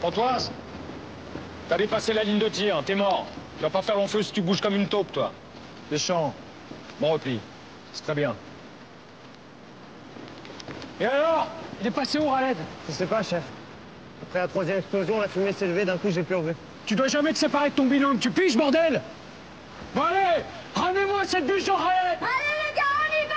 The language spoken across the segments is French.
Pontoise, t'as dépassé la ligne de tir, t'es mort. Tu vas pas faire long feu si tu bouges comme une taupe, toi. Deschamps, bon repli. C'est très bien. Et alors? Il est passé où, Raled? Je sais pas, chef. Après la troisième explosion, la fumée s'est levée, d'un coup, j'ai plus revu. Tu dois jamais te séparer de ton binôme, tu piges, bordel! Bon, allez! Ramenez-moi cette bûche au Raled! Allez, les gars, on y va!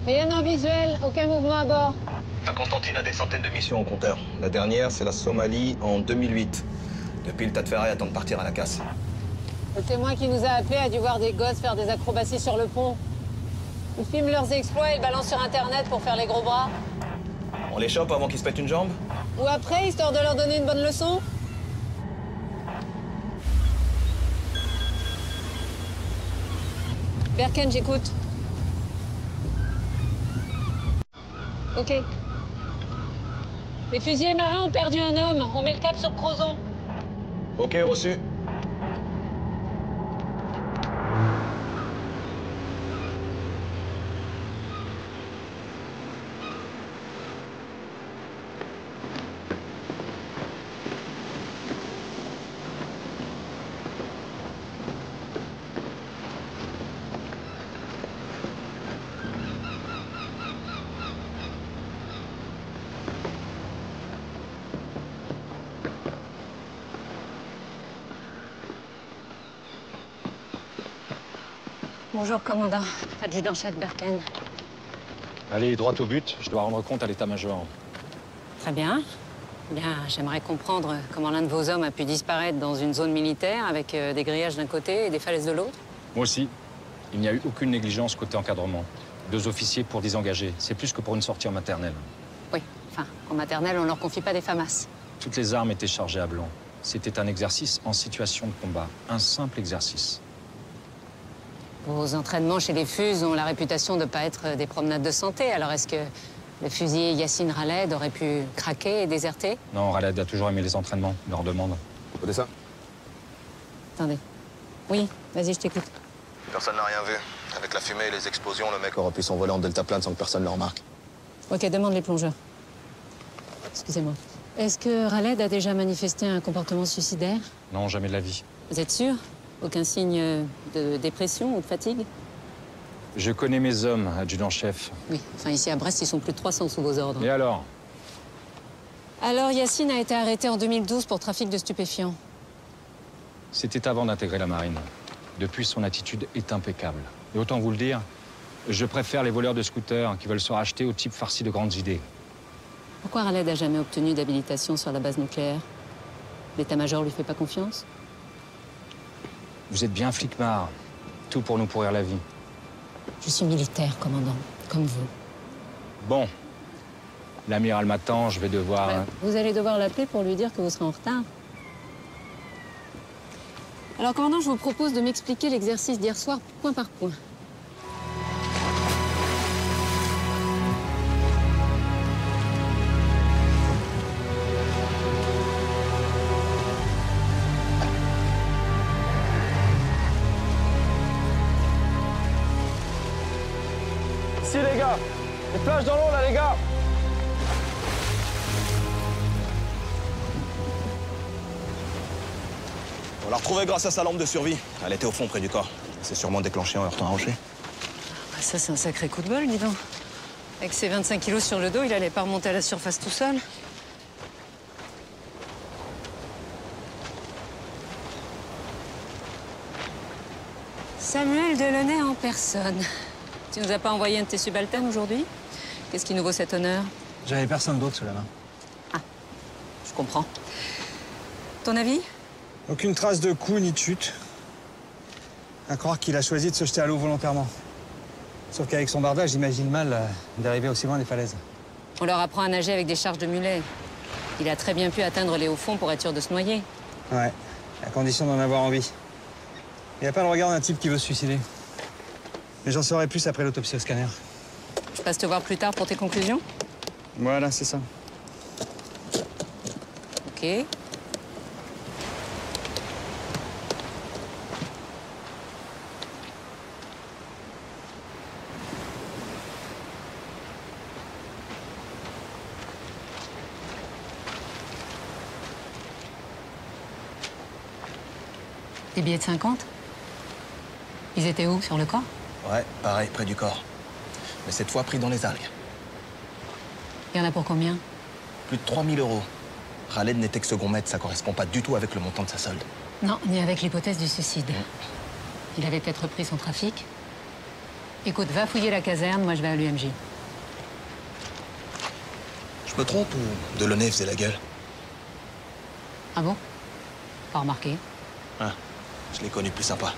Rien en visuel, aucun mouvement à bord. La Constantine a des centaines de missions au compteur. La dernière, c'est la Somalie en 2008. Depuis, le tas de ferraille attend de partir à la casse. Le témoin qui nous a appelés a dû voir des gosses faire des acrobaties sur le pont. Ils filment leurs exploits et le balancent sur Internet pour faire les gros bras. On les chope avant qu'ils se pètent une jambe? Ou après, histoire de leur donner une bonne leçon. Berken, j'écoute. Ok. Les fusiliers marins ont perdu un homme. On met le cap sur Crozon. Ok, reçu. Bonjour, commandant. Adjudant-chef Berken. Allez, droit au but, je dois rendre compte à l'état-major. Très bien. Bien, j'aimerais comprendre comment l'un de vos hommes a pu disparaître dans une zone militaire avec des grillages d'un côté et des falaises de l'autre. Moi aussi. Il n'y a eu aucune négligence côté encadrement. 2 officiers pour désengager. C'est plus que pour une sortie en maternelle. Oui, enfin, en maternelle, on leur confie pas des FAMAS. Toutes les armes étaient chargées à blanc. C'était un exercice en situation de combat. Un simple exercice. Vos entraînements chez les FUS ont la réputation de ne pas être des promenades de santé. Alors est-ce que le fusilier Yassine Raled aurait pu craquer et déserter? Non, Raled a toujours aimé les entraînements, leur demande. Écoutez ça. Attendez. Oui, vas-y, je t'écoute. Personne n'a rien vu. Avec la fumée et les explosions, le mec aurait pu s'envoler en deltaplane sans que personne le remarque. Ok, demande les plongeurs. Excusez-moi. Est-ce que Raled a déjà manifesté un comportement suicidaire? Non, jamais de la vie. Vous êtes sûr? Aucun signe de dépression ou de fatigue? Je connais mes hommes, adjudant-chef. Oui, enfin ici à Brest, ils sont plus de 300 sous vos ordres. Et alors? Alors Yassine a été arrêté en 2012 pour trafic de stupéfiants. C'était avant d'intégrer la marine. Depuis, son attitude est impeccable. Et autant vous le dire, je préfère les voleurs de scooters qui veulent se racheter aux types farcis de grandes idées. Pourquoi Raled n'a jamais obtenu d'habilitation sur la base nucléaire? L'état-major lui fait pas confiance? Vous êtes bien flicmard. Tout pour nous pourrir la vie. Je suis militaire, commandant, comme vous. Bon. L'amiral m'attend, je vais devoir... Vous allez devoir l'appeler pour lui dire que vous serez en retard. Alors, commandant, je vous propose de m'expliquer l'exercice d'hier soir point par point. Ici, les gars. Les plages dans l'eau, là, les gars. On l'a retrouvée grâce à sa lampe de survie. Elle était au fond, près du corps. C'est sûrement déclenché en heurtant un rocher. Bah ça, c'est un sacré coup de bol, dis donc. Avec ses 25 kilos sur le dos, il allait pas remonter à la surface tout seul. Samuel Delaunay en personne. Tu nous as pas envoyé un de tes subalternes aujourd'hui? Qu'est-ce qui nous vaut cet honneur? J'avais personne d'autre sous la main. Ah, je comprends. Ton avis? Aucune trace de coup ni de chute. À croire qu'il a choisi de se jeter à l'eau volontairement. Sauf qu'avec son bardage, j'imagine mal d'arriver aussi loin des falaises. On leur apprend à nager avec des charges de mulets. Il a très bien pu atteindre les hauts fonds pour être sûr de se noyer. Ouais, à condition d'en avoir envie. Il n'a pas le regard d'un type qui veut se suicider. Mais j'en saurai plus après l'autopsie au scanner. Je passe te voir plus tard pour tes conclusions? Voilà, c'est ça. Ok. Des billets de 50? Ils étaient où, sur le corps? Ouais, pareil, près du corps. Mais cette fois pris dans les algues. Il y en a pour combien? Plus de 3 000 €. Khaled n'était que second maître, ça correspond pas du tout avec le montant de sa solde. Non, ni avec l'hypothèse du suicide. Il avait peut-être repris son trafic. Écoute, va fouiller la caserne, moi je vais à l'UMJ. Je me trompe ou Delaunay faisait la gueule? Ah bon? Pas remarqué. Ah, je l'ai connu plus sympa.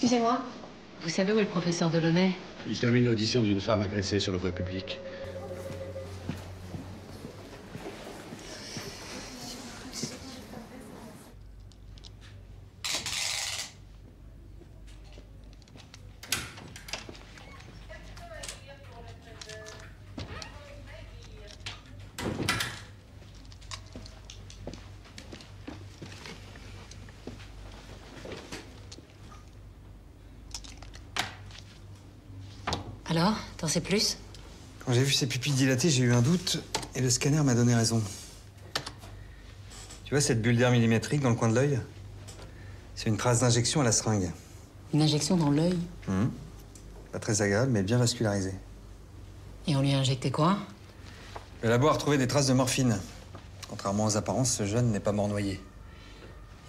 Excusez-moi. Vous savez où est le professeur Delaunay? Il termine l'audition d'une femme agressée sur le voie publique. Alors, t'en sais plus? Quand j'ai vu ses pupilles dilatées, j'ai eu un doute et le scanner m'a donné raison. Tu vois cette bulle d'air millimétrique dans le coin de l'œil? C'est une trace d'injection à la seringue. Une injection dans l'œil? Pas très agréable, mais bien vascularisée. Et on lui a injecté quoi? Le labo a retrouvé des traces de morphine. Contrairement aux apparences, ce jeune n'est pas mort noyé.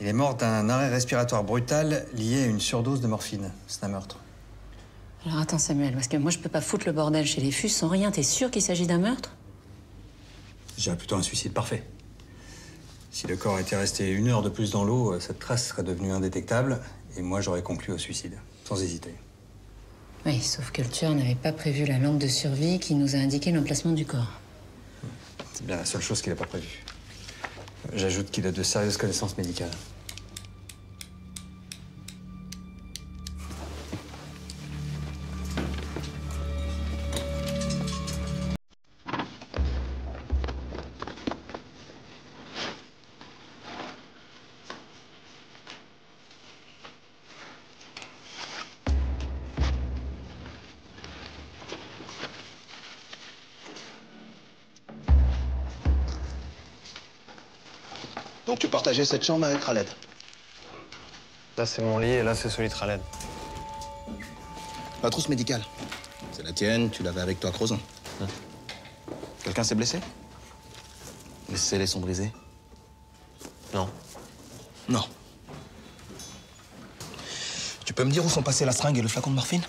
Il est mort d'un arrêt respiratoire brutal lié à une surdose de morphine. C'est un meurtre. Alors attends Samuel, parce que moi je peux pas foutre le bordel chez les FUS sans rien. T'es sûr qu'il s'agit d'un meurtre? Je dirais plutôt un suicide parfait. Si le corps était resté 1 heure de plus dans l'eau, cette trace serait devenue indétectable et moi j'aurais conclu au suicide, sans hésiter. Oui, sauf que le tueur n'avait pas prévu la lampe de survie qui nous a indiqué l'emplacement du corps. C'est bien la seule chose qu'il n'a pas prévue. J'ajoute qu'il a de sérieuses connaissances médicales. Donc tu partageais cette chambre avec Khaled? Là, c'est mon lit et là, c'est celui de Khaled. La trousse médicale. C'est la tienne, tu l'avais avec toi à Crozon. Quelqu'un s'est blessé? Les scellés sont brisés? Non. Non. Tu peux me dire où sont passés la seringue et le flacon de morphine?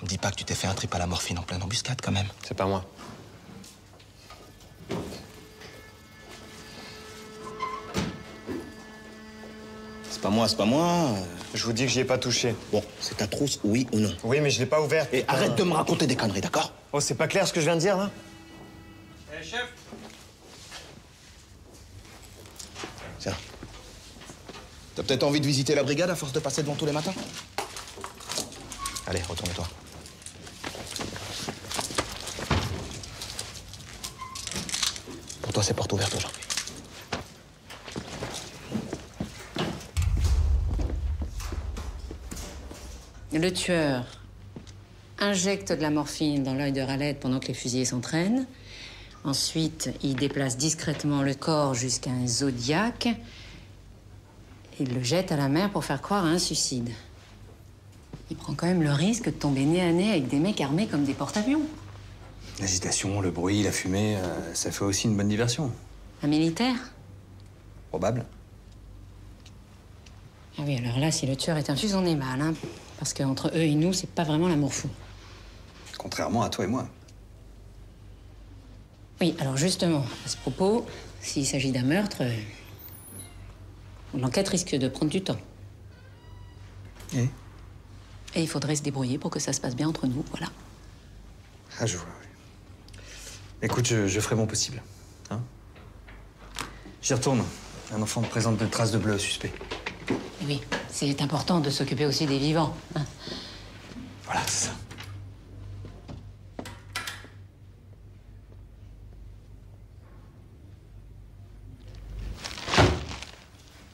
Me dis pas que tu t'es fait un trip à la morphine en pleine embuscade, quand même. C'est pas moi. C'est pas moi, c'est pas moi. Je vous dis que j'y ai pas touché. Bon, c'est ta trousse, oui ou non? Oui, mais je l'ai pas ouverte. Et arrête de me raconter des conneries, d'accord? Oh, c'est pas clair ce que je viens de dire, là? Chef. Tiens. T'as peut-être envie de visiter la brigade à force de passer devant tous les matins? Allez, retourne-toi. Pour toi. toi, c'est porte ouverte aujourd'hui. Le tueur injecte de la morphine dans l'œil de Raled pendant que les fusillés s'entraînent. Ensuite, il déplace discrètement le corps jusqu'à un zodiaque. Il le jette à la mer pour faire croire à un suicide. Il prend quand même le risque de tomber nez à nez avec des mecs armés comme des porte-avions. L'agitation, le bruit, la fumée, ça fait aussi une bonne diversion. Un militaire? Probable. Ah oui, alors là, si le tueur est un fusil, on est mal, hein. Parce qu'entre eux et nous, c'est pas vraiment l'amour fou. Contrairement à toi et moi. Oui, alors justement, à ce propos, s'il s'agit d'un meurtre, l'enquête risque de prendre du temps. Et il faudrait se débrouiller pour que ça se passe bien entre nous, voilà. Ah, je vois, oui. Écoute, je ferai mon possible. Hein? J'y retourne. Un enfant présente de traces de bleu suspect. Oui, c'est important de s'occuper aussi des vivants, hein. Voilà, c'est ça.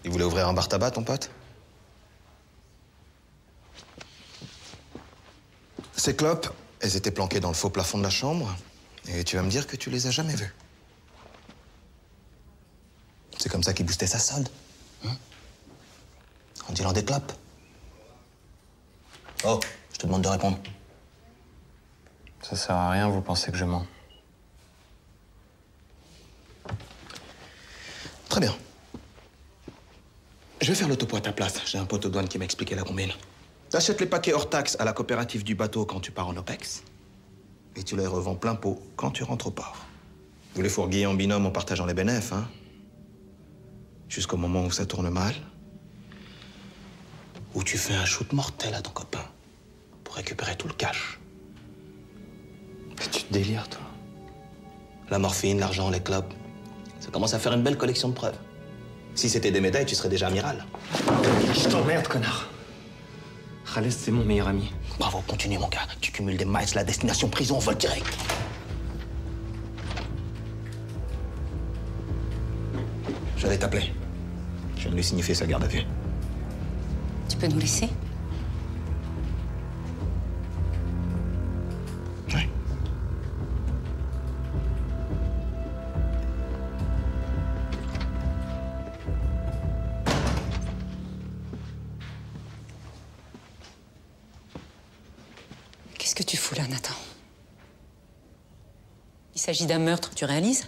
Il voulait ouvrir un bar tabac, ton pote? Ces clopes, elles étaient planquées dans le faux plafond de la chambre. Et tu vas me dire que tu les as jamais vues. C'est comme ça qu'il boostait sa solde. Hein? En dealant des clopes. Oh, je te demande de répondre. Ça sert à rien, vous pensez que je mens. Très bien. Je vais faire le topo à ta place. J'ai un pote aux douanes qui m'a expliqué la combine. T'achètes les paquets hors taxe à la coopérative du bateau quand tu pars en OPEX. Et tu les revends plein pot quand tu rentres au port. Vous les fourguez en binôme en partageant les bénéfices, hein? Jusqu'au moment où ça tourne mal. Où tu fais un shoot mortel à ton copain pour récupérer tout le cash. Mais tu te délires, toi. La morphine, l'argent, les clubs. Ça commence à faire une belle collection de preuves. Si c'était des médailles, tu serais déjà amiral. Je t'emmerde, connard. Khaled, c'est mon meilleur ami. Bravo, continue, mon gars. Tu cumules des miles, la destination prison, vol direct. J'allais t'appeler. Je viens de lui signifier sa garde à vue. Tu peux nous laisser? Oui. Qu'est-ce que tu fous là, Nathan? Il s'agit d'un meurtre, tu réalises?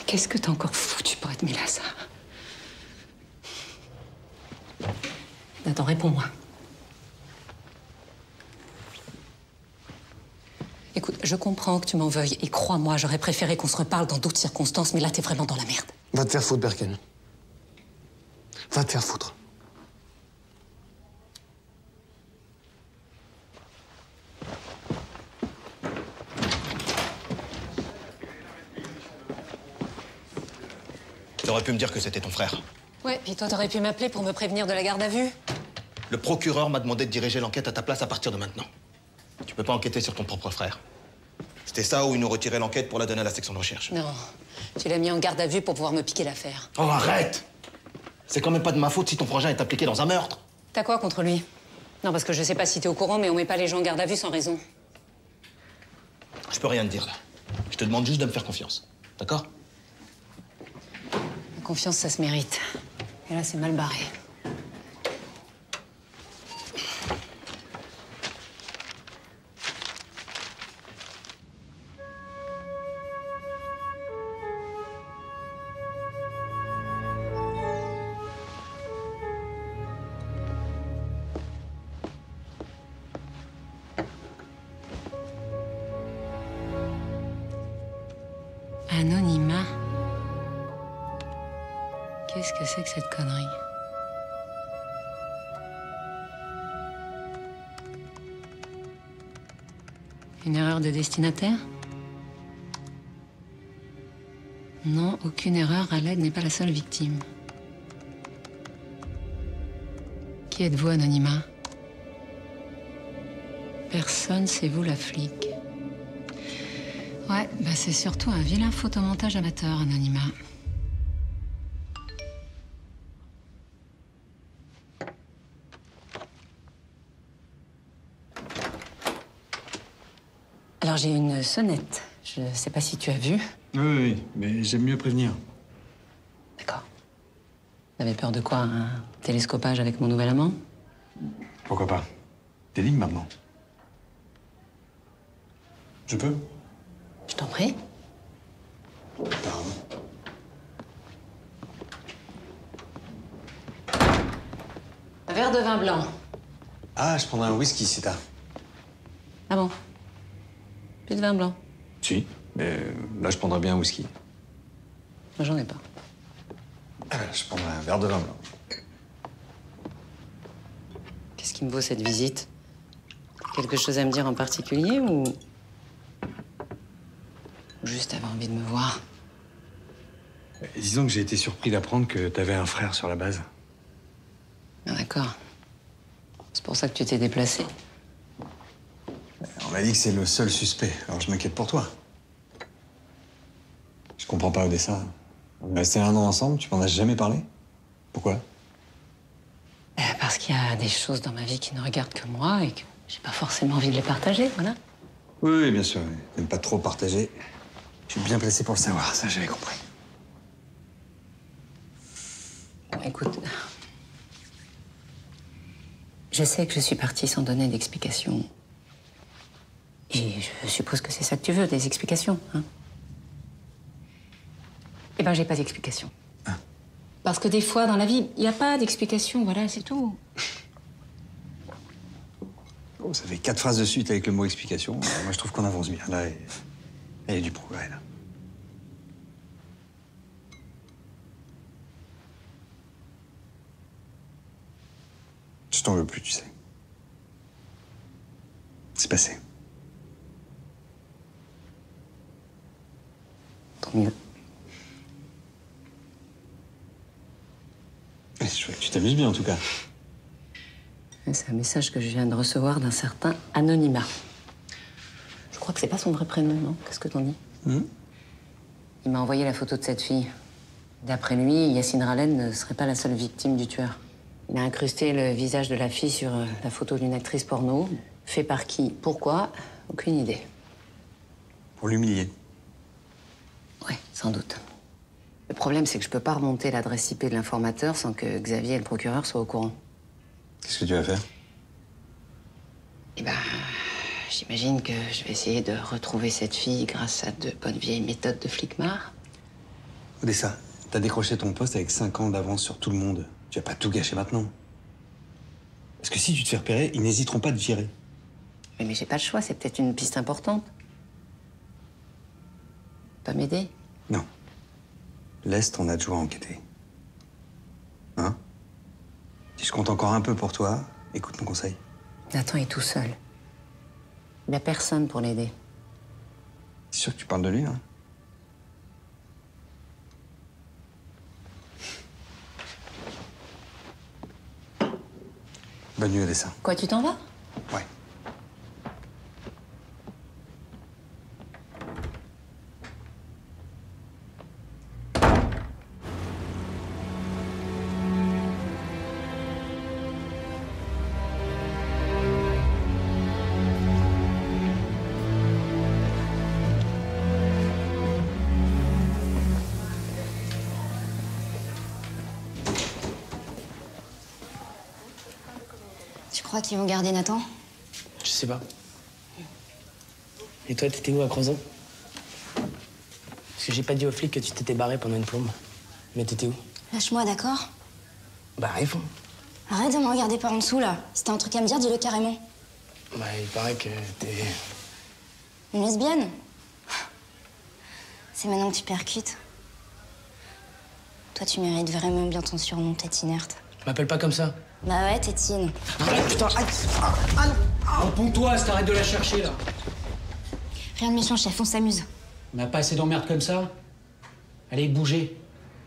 Qu'est-ce que t'as encore foutu pour être mêlé à ça? Nathan, réponds-moi. Écoute, je comprends que tu m'en veuilles, et crois-moi, j'aurais préféré qu'on se reparle dans d'autres circonstances, mais là, t'es vraiment dans la merde. Va te faire foutre, Berken. Va te faire foutre. T'aurais pu me dire que c'était ton frère. Ouais, puis toi, t'aurais pu m'appeler pour me prévenir de la garde à vue. Le procureur m'a demandé de diriger l'enquête à ta place à partir de maintenant. Tu peux pas enquêter sur ton propre frère. C'était ça ou il nous retirait l'enquête pour la donner à la section de recherche. Non, tu l'as mis en garde à vue pour pouvoir me piquer l'affaire. Oh, arrête! C'est quand même pas de ma faute si ton frangin est impliqué dans un meurtre. T'as quoi contre lui? Non, parce que je sais pas si t'es au courant, mais on met pas les gens en garde à vue sans raison. Je peux rien te dire là. Je te demande juste de me faire confiance. D'accord? La confiance, ça se mérite. Et là, c'est mal barré. Anonymat. Qu'est-ce que c'est que cette connerie? Une erreur de destinataire? Non, aucune erreur. Khaled n'est pas la seule victime. Qui êtes-vous, Anonymat? Personne, c'est vous la flic. Ouais, bah c'est surtout un vilain photomontage amateur, Anonymat. Alors j'ai une sonnette. Je sais pas si tu as vu. Oui, mais j'aime mieux prévenir. D'accord. T'avais peur de quoi? Un télescopage avec mon nouvel amant? Pourquoi pas? T'es libre maintenant. Je peux? Je t'en prie. Pardon. Un verre de vin blanc. Ah, je prendrai un whisky si t'as. Ah bon? Plus de vin blanc? Si, mais là je prendrais bien un whisky. Moi j'en ai pas. Je prendrai un verre de vin blanc. Qu'est-ce qui me vaut cette visite? Quelque chose à me dire en particulier ou juste avoir envie de me voir? Disons que j'ai été surpris d'apprendre que t'avais un frère sur la base. Ah, d'accord. C'est pour ça que tu t'es déplacé. On m'a dit que c'est le seul suspect, alors je m'inquiète pour toi. Je comprends pas, Odessa. On est resté 1 an ensemble, tu m'en as jamais parlé? Pourquoi? Parce qu'il y a des choses dans ma vie qui ne regardent que moi et que j'ai pas forcément envie de les partager, voilà. Oui, bien sûr. T'aimes pas trop partager. Je suis bien placé pour le savoir, ça j'avais compris. Écoute, je sais que je suis partie sans donner d'explication. Et je suppose que c'est ça que tu veux, des explications, hein? Eh ben, j'ai pas d'explication. Ah. Parce que des fois, dans la vie, il n'y a pas d'explication, voilà, c'est tout. Oh, ça fait 4 phrases de suite avec le mot explication. Moi, je trouve qu'on avance bien. Là, il y a du progrès, là. Je t'en veux plus, tu sais. C'est passé. Tant mieux. C'est chouette. Tu t'amuses bien, en tout cas. C'est un message que je viens de recevoir d'un certain Anonymat. Je crois que c'est pas son vrai prénom, non? Qu'est-ce que t'en dis? Il m'a envoyé la photo de cette fille. D'après lui, Yacine Ralen ne serait pas la seule victime du tueur. Il a incrusté le visage de la fille sur la photo d'une actrice porno. Fait par qui? Pourquoi? Aucune idée. Pour l'humilier. Ouais, sans doute. Le problème, c'est que je peux pas remonter l'adresse IP de l'informateur sans que Xavier et le procureur soient au courant. Qu'est-ce que tu vas faire? Eh ben, j'imagine que je vais essayer de retrouver cette fille grâce à de bonnes vieilles méthodes de flicmar. Odessa, t'as décroché ton poste avec 5 ans d'avance sur tout le monde. Tu vas pas tout gâcher maintenant. Parce que si tu te fais repérer, ils n'hésiteront pas à te virer. Mais j'ai pas le choix, c'est peut-être une piste importante. Pas m'aider? Non. Laisse ton adjoint enquêter. Hein? Si je compte encore un peu pour toi, écoute mon conseil. Nathan est tout seul. Il n'y a personne pour l'aider. C'est sûr que tu parles de lui, hein? Bonne nuit, Odessa. Quoi, tu t'en vas? Ouais. Tu crois qu'ils vont garder Nathan? Je sais pas. Et toi, t'étais où à Crozon? Parce que j'ai pas dit aux flics que tu t'étais barré pendant une plombe. Mais t'étais où? Lâche-moi, d'accord? Bah, réponds. Arrête de me regarder par en dessous, là. Si t'as un truc à me dire, dis-le carrément. Bah, il paraît que t'es... Une lesbienne? C'est maintenant que tu percutes. Toi, tu mérites vraiment bien ton surnom, tête inerte. M'appelle pas comme ça. Bah ouais, tétine. Arrête, putain, arrête. Réponds-toi, t'arrêtes de la chercher, là. Rien de méchant, chef, on s'amuse. On n'a pas assez d'emmerdes comme ça. Allez, bougez.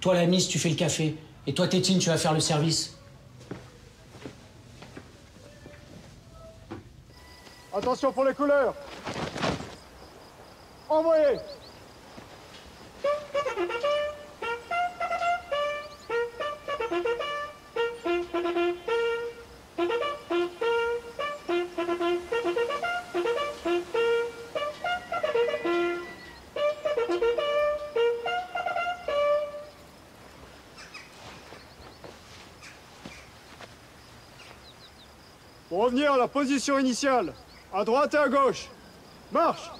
Toi, la Miss, tu fais le café. Et toi, Tétine, tu vas faire le service. Attention pour les couleurs. envoyez. Pour revenir à la position initiale, à droite et à gauche. Marche!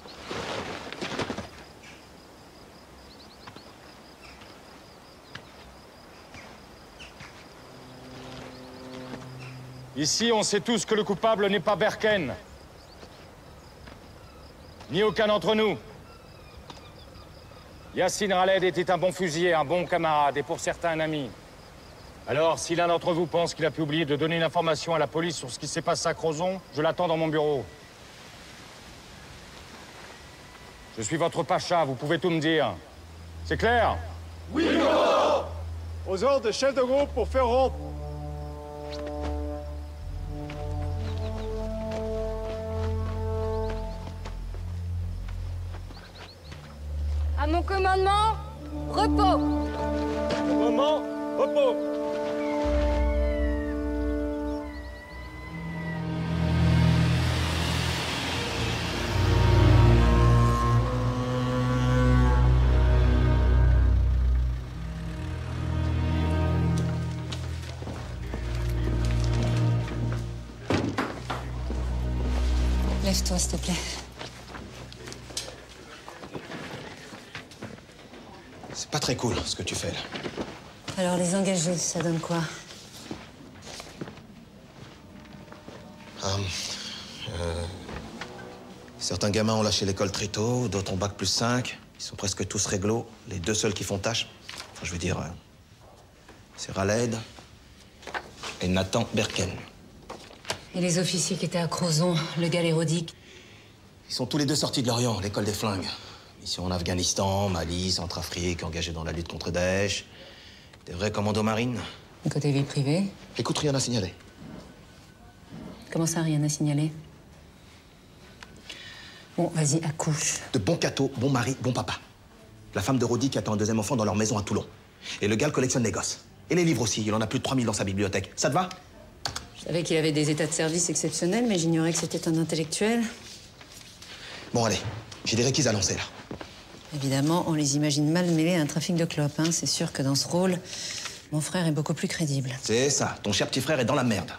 Ici, on sait tous que le coupable n'est pas Berken. Ni aucun d'entre nous. Yacine Raled était un bon fusilier, un bon camarade, et pour certains, un ami. Alors, si l'un d'entre vous pense qu'il a pu oublier de donner une information à la police sur ce qui s'est passé à Crozon, je l'attends dans mon bureau. Je suis votre pacha, vous pouvez tout me dire. C'est clair? Oui, commandant! Aux ordres des chefs de groupe pour faire rompre. À mon commandement, repos. Commandement, repos. Lève-toi, s'il te plaît. C'est pas très cool, ce que tu fais, là. Alors, les engagés, ça donne quoi? Certains gamins ont lâché l'école très tôt, d'autres ont bac plus 5. Ils sont presque tous réglo. Les deux seuls qui font tâche, enfin, je veux dire, c'est Raled et Nathan Berken. Et les officiers qui étaient à Crozon, le gars l'érodique? Ils sont tous les deux sortis de l'Orient, l'école des flingues. Mission en Afghanistan, Mali, Centrafrique, engagés dans la lutte contre Daesh. Des vrais commandos marines. Côté vie privée? Écoute, rien à signaler. Comment ça, rien à signaler? Bon, vas-y, accouche. De bons cathos, bon mari, bon papa. La femme de Rodi qui attend un deuxième enfant dans leur maison à Toulon. Et le gars le collectionne les gosses. Et les livres aussi, il en a plus de 3000 dans sa bibliothèque. Ça te va? Je savais qu'il avait des états de service exceptionnels, mais j'ignorais que c'était un intellectuel. Bon, allez, j'ai des réquis à lancer, là. Évidemment, on les imagine mal mêlés à un trafic de clopes, hein. C'est sûr que dans ce rôle, mon frère est beaucoup plus crédible. C'est ça, ton cher petit frère est dans la merde.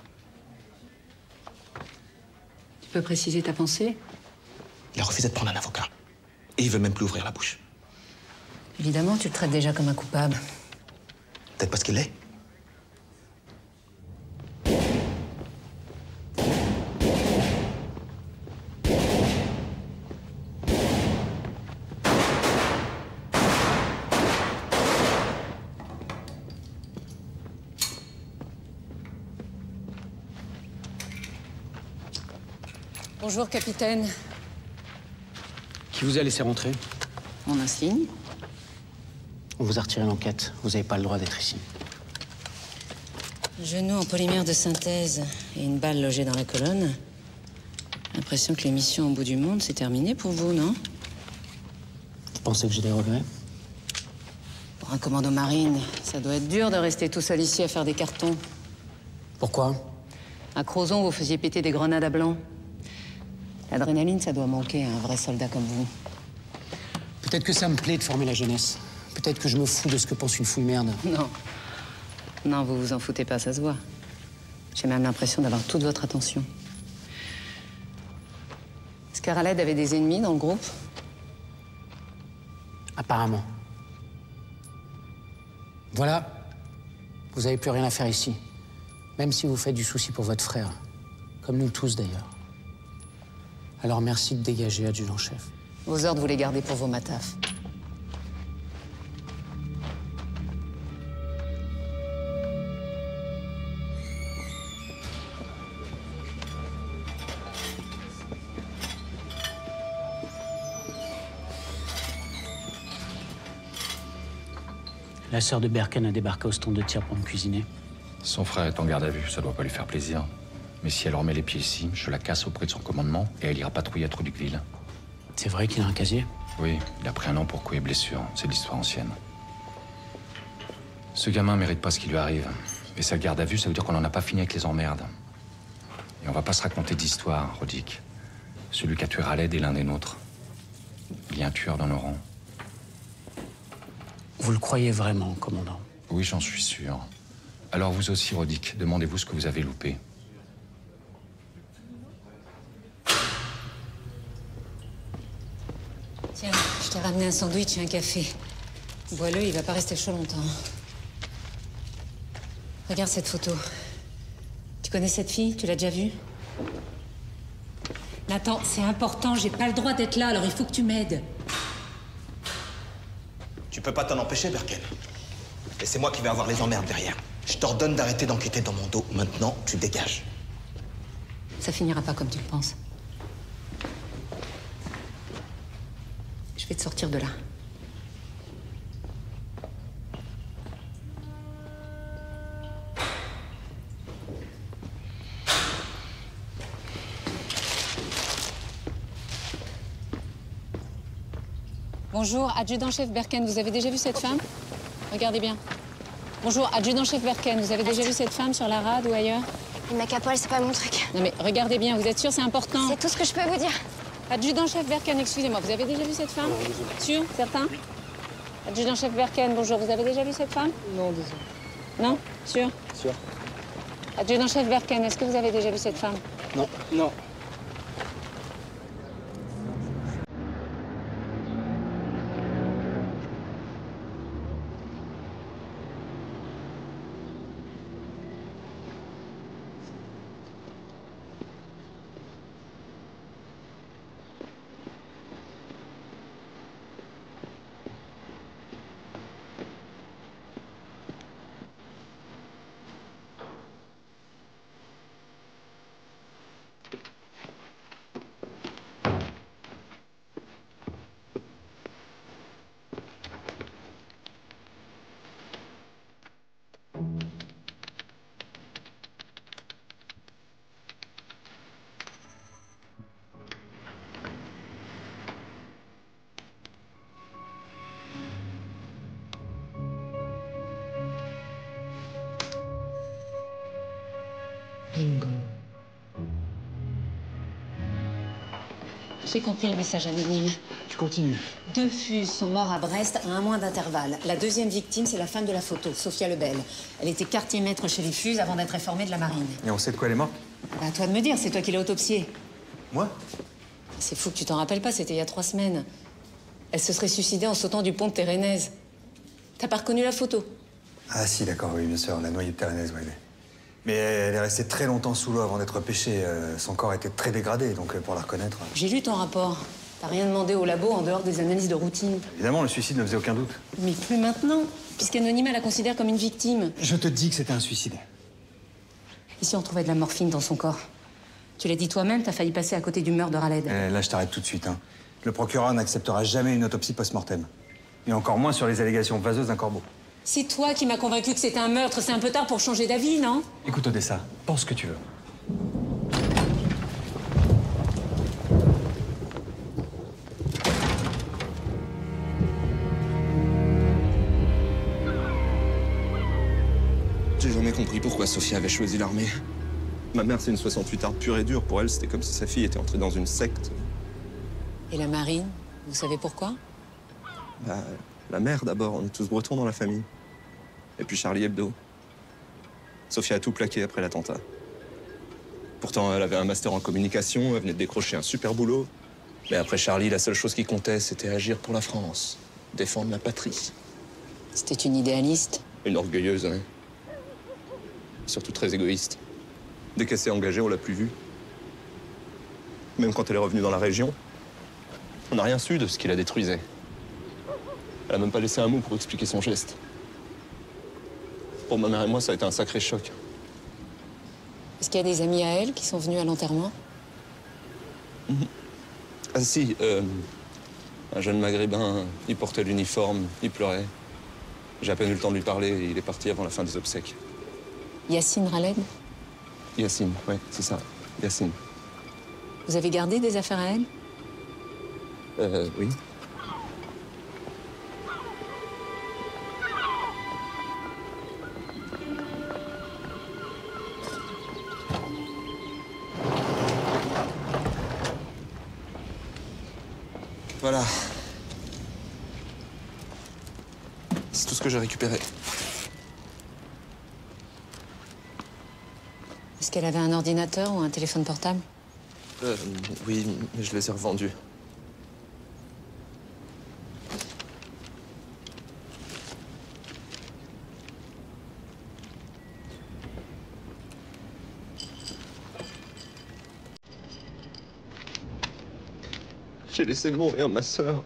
Tu peux préciser ta pensée? Il a refusé de prendre un avocat. Et il veut même plus ouvrir la bouche. Évidemment, tu le traites déjà comme un coupable. Peut-être parce qu'il l'est. Bonjour, capitaine. Qui vous a laissé rentrer? Mon insigne. On vous a retiré l'enquête. Vous n'avez pas le droit d'être ici. Genou en polymère de synthèse et une balle logée dans la colonne. L'impression que l'émission au bout du monde, c'est terminé pour vous, non? Vous pensez que j'ai des regrets? Pour un commando marine, ça doit être dur de rester tout seul ici à faire des cartons. Pourquoi? À Crozon, vous faisiez péter des grenades à blanc. L'adrénaline, ça doit manquer à un vrai soldat comme vous. Peut-être que ça me plaît de former la jeunesse. Peut-être que je me fous de ce que pense une fouille merde. Non. Non, vous vous en foutez pas, ça se voit. J'ai même l'impression d'avoir toute votre attention. Est-ce qu'Araled avait des ennemis dans le groupe? Apparemment. Voilà. Vous avez plus rien à faire ici. Même si vous faites du souci pour votre frère. Comme nous tous, d'ailleurs. Alors merci de dégager, adjudant-chef. Vos ordres, vous les gardez pour vos matafs. La sœur de Berken a débarqué au stand de tir pour me cuisiner. Son frère est en garde à vue, ça doit pas lui faire plaisir. Mais si elle remet les pieds ici, je la casse auprès de son commandement et elle ira patrouiller à Truducville. C'est vrai qu'il a un casier? Oui, il a pris un an pour coups et blessures. C'est de l'histoire ancienne. Ce gamin mérite pas ce qui lui arrive. Et sa garde à vue, ça veut dire qu'on n'en a pas fini avec les emmerdes. Et on va pas se raconter d'histoire, Rodic. Celui qui a tué Raled est l'un des nôtres. Il y a un tueur dans nos rangs. Vous le croyez vraiment, commandant? Oui, j'en suis sûr. Alors vous aussi, Rodic, demandez-vous ce que vous avez loupé. Tiens, je t'ai ramené un sandwich et un café. Bois-le, il va pas rester chaud longtemps. Regarde cette photo. Tu connais cette fille? Tu l'as déjà vue? Nathan, c'est important, j'ai pas le droit d'être là, alors il faut que tu m'aides. Tu peux pas t'en empêcher, Birken. Et c'est moi qui vais avoir les emmerdes derrière. Je t'ordonne d'arrêter d'enquêter dans mon dos. Maintenant, tu dégages. Ça finira pas comme tu le penses. Je vais te sortir de là. Bonjour, adjudant-chef Birken, vous avez déjà vu cette femme? Regardez bien. Bonjour, adjudant-chef Birken, vous avez déjà vu cette femme sur la rade ou ailleurs? Le mec à poil, c'est pas mon truc. Non mais regardez bien, vous êtes sûr, c'est important? C'est tout ce que je peux vous dire. Adjudant-chef Birken, excusez-moi, vous avez déjà vu cette femme? Sûr? Certain? Adjudant-chef Birken, bonjour, vous avez déjà vu cette femme? Non, désolé. Non? Sûr? Sûr. Adjudant-chef Birken, est-ce que vous avez déjà vu cette femme? Non. Non. J'ai compris le message anonyme. Tu continues. 2 Fuses sont morts à Brest à 1 mois d'intervalle. La deuxième victime, c'est la femme de la photo, Sophia Lebel. Elle était quartier-maître chez les Fuses avant d'être réformée de la marine. Et on sait de quoi elle est morte? Bah, à toi de me dire, c'est toi qui l'as autopsiée. Moi? C'est fou que tu t'en rappelles pas, c'était il y a 3 semaines. Elle se serait suicidée en sautant du pont de Térénèse. T'as pas reconnu la photo? Ah si, d'accord, oui, bien sûr, la noyée de Térénèse, oui. Mais elle est restée très longtemps sous l'eau avant d'être pêchée. Son corps était très dégradé, donc pour la reconnaître... J'ai lu ton rapport. T'as rien demandé au labo en dehors des analyses de routine. Évidemment, le suicide ne faisait aucun doute. Mais plus maintenant, puisqu'Anonyme la considère comme une victime. Je te dis que c'était un suicide. Et si on trouvait de la morphine dans son corps? Tu l'as dit toi-même, t'as failli passer à côté du meurtre de Raled. Là, je t'arrête tout de suite. Hein. Le procureur n'acceptera jamais une autopsie post-mortem. Et encore moins sur les allégations vaseuses d'un corbeau. C'est toi qui m'as convaincu que c'était un meurtre. C'est un peu tard pour changer d'avis, non? Écoute, Odessa, pense ce que tu veux. J'ai jamais compris pourquoi Sophia avait choisi l'armée. Ma mère, c'est une 68arde pure et dure. Pour elle, c'était comme si sa fille était entrée dans une secte. Et la marine? Vous savez pourquoi? Bah, la mère, d'abord. On est tous bretons dans la famille. Et puis Charlie Hebdo. Sophia a tout plaqué après l'attentat. Pourtant, elle avait un master en communication, elle venait de décrocher un super boulot. Mais après Charlie, la seule chose qui comptait, c'était agir pour la France. Défendre la patrie. C'était une idéaliste. Une orgueilleuse, hein. Surtout très égoïste. Dès qu'elle s'est engagée, on l'a plus vue. Même quand elle est revenue dans la région, on n'a rien su de ce qui la détruisait. Elle a même pas laissé un mot pour expliquer son geste. Pour ma mère et moi, ça a été un sacré choc. Est-ce qu'il y a des amis à elle qui sont venus à l'enterrement? Ah si, un jeune maghrébin, il portait l'uniforme, il pleurait. J'ai à peine eu le temps de lui parler et il est parti avant la fin des obsèques. Yacine Raled? Yacine, ouais, c'est ça, Yacine. Vous avez gardé des affaires à elle? Oui. Voilà. C'est tout ce que j'ai récupéré. Est-ce qu'elle avait un ordinateur ou un téléphone portable? Oui, mais je les ai revendus. J'ai laissé mourir ma sœur.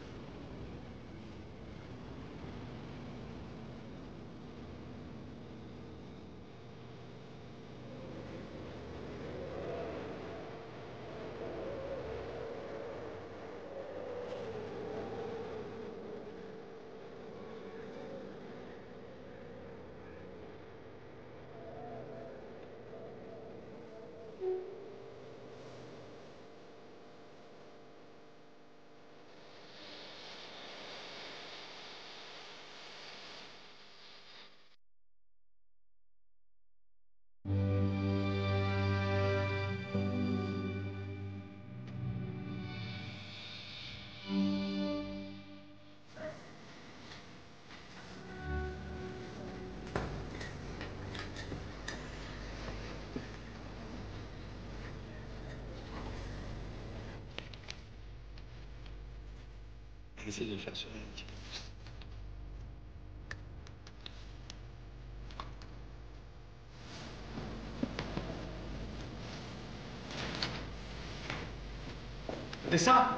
J'essaie de le faire sur Eric. C'est ça?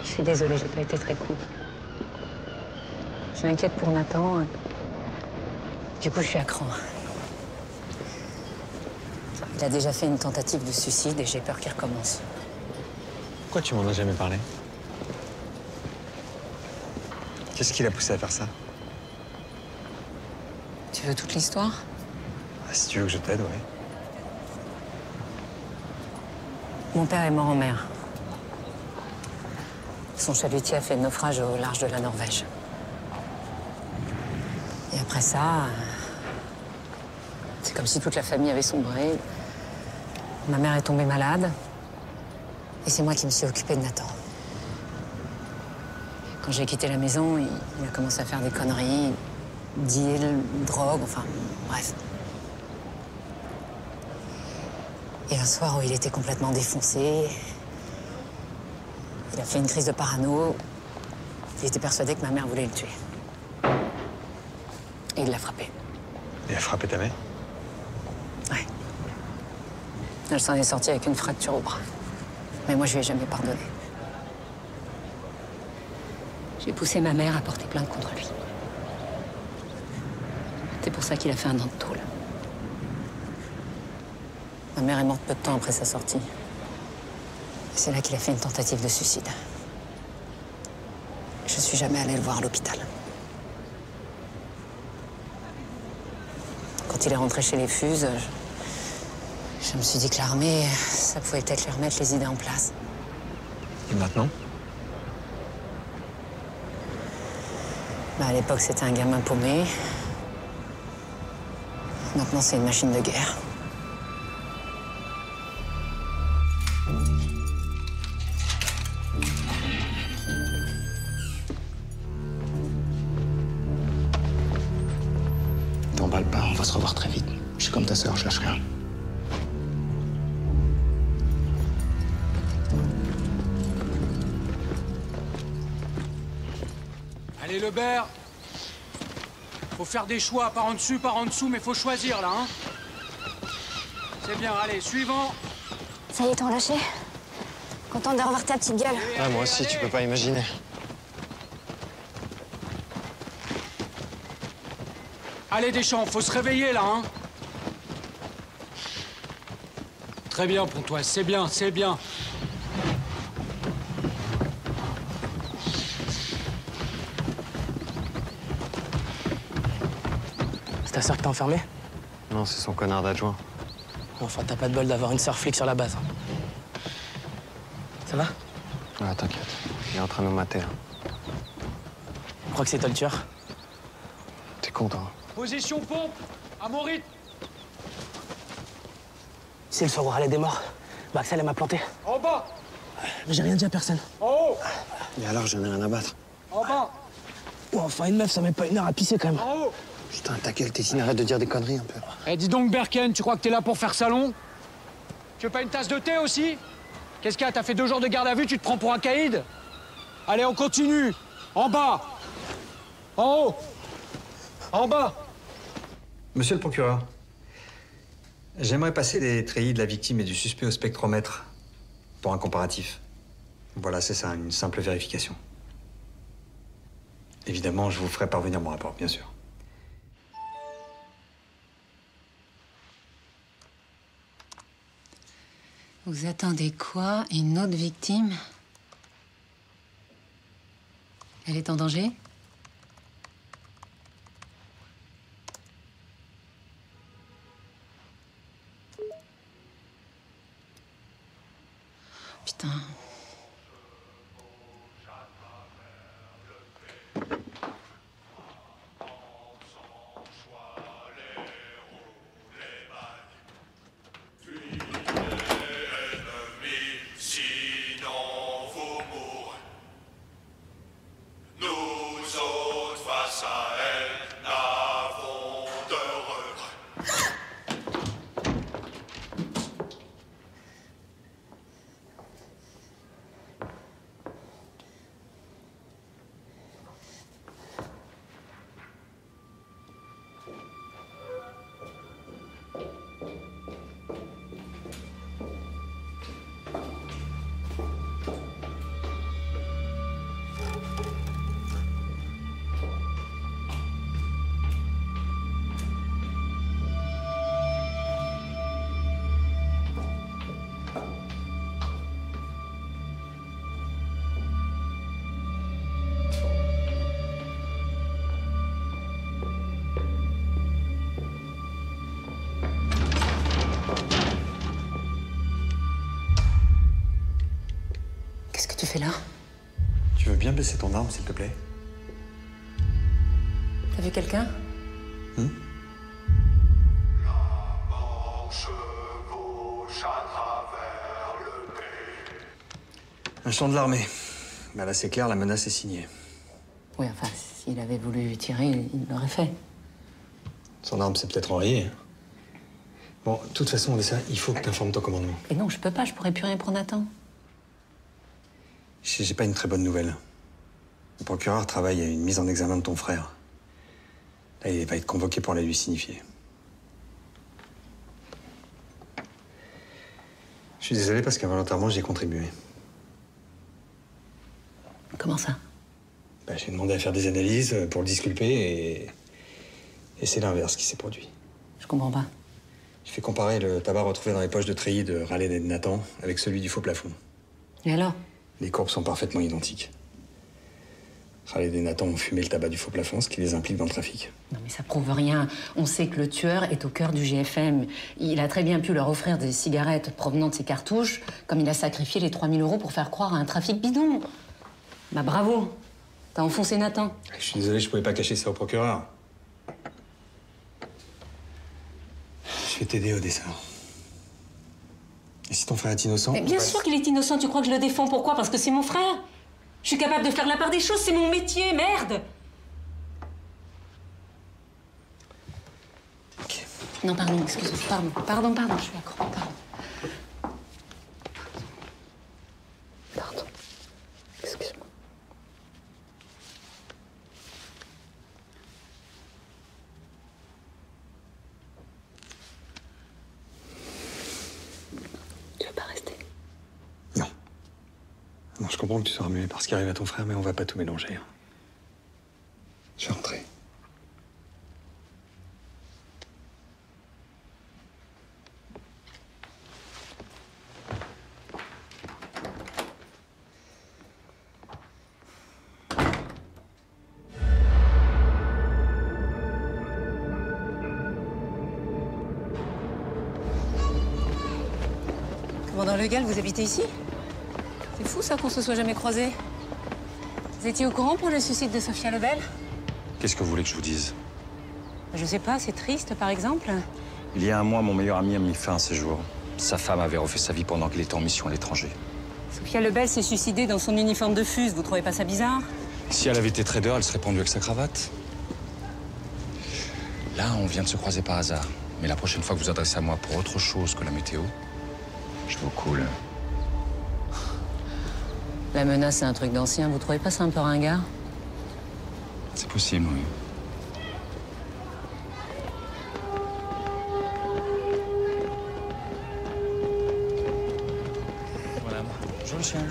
Je suis désolée, j'ai pas été très cool. Je m'inquiète pour Nathan. Du coup, je suis à cran. Il a déjà fait une tentative de suicide et j'ai peur qu'il recommence. Pourquoi tu m'en as jamais parlé? Qu'est-ce qui l'a poussé à faire ça? Tu veux toute l'histoire? Si tu veux que je t'aide, oui. Mon père est mort en mer. Son chalutier a fait naufrage au large de la Norvège. Et après ça, c'est comme si toute la famille avait sombré. Ma mère est tombée malade. Et c'est moi qui me suis occupée de Nathan. Quand j'ai quitté la maison, il a commencé à faire des conneries. Deal, drogue, enfin, bref. Et un soir où il était complètement défoncé, il a fait une crise de parano. Il était persuadé que ma mère voulait le tuer. Et il l'a frappé. Il a frappé ta mère? Ouais. Elle s'en est sortie avec une fracture au bras. Mais moi, je lui ai jamais pardonné. J'ai poussé ma mère à porter plainte contre lui. C'est pour ça qu'il a fait un an de tôle. Ma mère est morte peu de temps après sa sortie. C'est là qu'il a fait une tentative de suicide. Je suis jamais allée le voir à l'hôpital. Quand il est rentré chez les Fuses, je me suis dit que l'armée, ça pouvait peut-être lui remettre les idées en place. Et maintenant? À l'époque, c'était un gamin paumé. Maintenant, c'est une machine de guerre. T'emballe pas, on va se revoir très vite. Je suis comme ta sœur, je lâche rien. Allez, Lebert. Faut faire des choix, par en dessus, par en dessous, mais faut choisir, là, hein. C'est bien, allez, suivant. Ça y est, t'en lâché? Contente de revoir ta petite gueule. Ah, moi aussi, tu peux pas imaginer. Allez, Deschamps, faut se réveiller, là, hein. Très bien, Pontoise, c'est bien, c'est bien. C'est ta sœur qui t'a enfermé? Non, c'est son connard d'adjoint. Enfin, t'as pas de bol d'avoir une sœur flic sur la base. Ça va? Ah, t'inquiète. Il est en train de nous mater, là. Tu crois que c'est toi le tueur? T'es content? Position pompe, à mon rythme. Si le savoir allait des morts, Axel, elle m'a planté. En bas. Mais j'ai rien dit à personne. En haut. Et alors, j'en ai rien à battre. En bas. Oh, enfin, une meuf, ça met pas une heure à pisser quand même. En haut. Putain, ta gueule, Tétine, arrête de dire des conneries un peu. Eh, dis donc, Berken, tu crois que t'es là pour faire salon? Tu veux pas une tasse de thé aussi? Qu'est-ce qu'il y a? T'as fait 2 jours de garde à vue, tu te prends pour un caïd? Allez, on continue. En bas. En haut. En bas. Monsieur le procureur, j'aimerais passer les treillis de la victime et du suspect au spectromètre pour un comparatif. Voilà, c'est ça, une simple vérification. Évidemment, je vous ferai parvenir mon rapport, bien sûr. Vous attendez quoi? Une autre victime? Elle est en danger? Putain. Qu'est-ce que tu fais là? Tu veux bien baisser ton arme, s'il te plaît? T'as vu quelqu'un? Un champ de l'armée. Bah là, c'est clair, la menace est signée. Oui, enfin, s'il avait voulu tirer, il l'aurait fait. Son arme s'est peut-être enrayée. Bon, de toute façon, Odessa, il faut que tu informes ton commandement. Et non, je peux pas, je pourrais plus rien prendre à temps. J'ai pas une très bonne nouvelle. Le procureur travaille à une mise en examen de ton frère. Là, il va être convoqué pour la lui signifier. Je suis désolé parce qu'involontairement, j'y ai contribué. Comment ça? Bah, j'ai demandé à faire des analyses pour le disculper et c'est l'inverse qui s'est produit. Je comprends pas. J'ai fait comparer le tabac retrouvé dans les poches de treillis de Raled et de Nathan avec celui du faux plafond. Et alors? Les courbes sont parfaitement identiques. Raled et Nathan ont fumé le tabac du faux plafond, ce qui les implique dans le trafic. Non mais ça prouve rien. On sait que le tueur est au cœur du GFM. Il a très bien pu leur offrir des cigarettes provenant de ses cartouches, comme il a sacrifié les 3000 € pour faire croire à un trafic bidon. Bah bravo. T'as enfoncé Nathan. Je suis désolé, je pouvais pas cacher ça au procureur. Je vais t'aider, Odessa. Et si ton frère est innocent... Mais bien sûr qu'il est innocent, tu crois que je le défends? Pourquoi? Parce que c'est mon frère. Je suis capable de faire la part des choses, c'est mon métier, merde. Ok. Non, pardon, excuse-moi, pardon, je suis accro, pardon. Pardon, excuse-moi. Tu veux pas rester? Non. Non, je comprends que tu sois remué par ce qui arrive à ton frère, mais on va pas tout mélanger. Hein. Je vais rentrer. Commandant Le Gall, vous habitez ici? C'est fou ça qu'on se soit jamais croisés. Vous étiez au courant pour le suicide de Sophia Lebel? Qu'est-ce que vous voulez que je vous dise? Je sais pas, c'est triste, par exemple. Il y a un mois, mon meilleur ami a mis fin à ses jours. Sa femme avait refait sa vie pendant qu'il était en mission à l'étranger. Sophia Lebel s'est suicidée dans son uniforme de FUS. Vous trouvez pas ça bizarre? Si elle avait été trader, elle serait pendue avec sa cravate. Là, on vient de se croiser par hasard. Mais la prochaine fois que vous adressez à moi pour autre chose que la météo, je vous coule. La menace, c'est un truc d'ancien. Vous trouvez pas ça un peu ringard? C'est possible, oui. Voilà. Bonjour, le chien.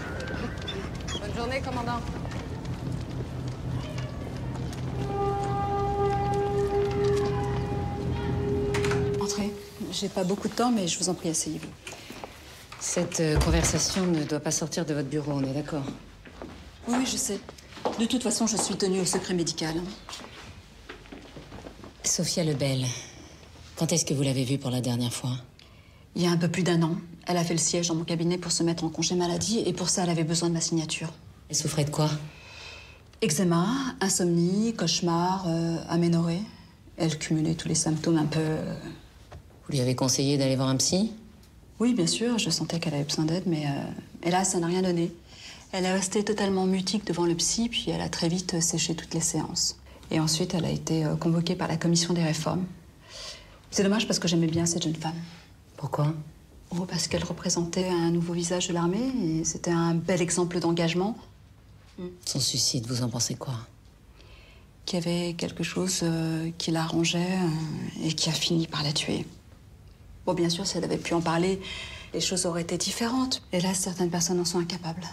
Bonne journée, commandant. Entrez. J'ai pas beaucoup de temps, mais je vous en prie, asseyez-vous. Cette conversation ne doit pas sortir de votre bureau, on est d'accord? Oui, je sais. De toute façon, je suis tenue au secret médical. Sophia Lebel, quand est-ce que vous l'avez vue pour la dernière fois? Il y a un peu plus d'1 an, elle a fait le siège dans mon cabinet pour se mettre en congé maladie, et pour ça, elle avait besoin de ma signature. Elle souffrait de quoi? Eczéma, insomnie, cauchemar, aménorrhée. Elle cumulait tous les symptômes un peu... Vous lui avez conseillé d'aller voir un psy? Oui, bien sûr, je sentais qu'elle avait besoin d'aide, mais hélas, ça n'a rien donné. Elle est restée totalement mutique devant le psy, puis elle a très vite séché toutes les séances. Et ensuite, elle a été convoquée par la commission des réformes. C'est dommage parce que j'aimais bien cette jeune femme. Pourquoi? Oh, parce qu'elle représentait un nouveau visage de l'armée et c'était un bel exemple d'engagement. Son suicide, vous en pensez quoi? Qu'il y avait quelque chose qui l'arrangeait et qui a fini par la tuer. Bon, bien sûr, si elle avait pu en parler, les choses auraient été différentes. Et là, certaines personnes en sont incapables.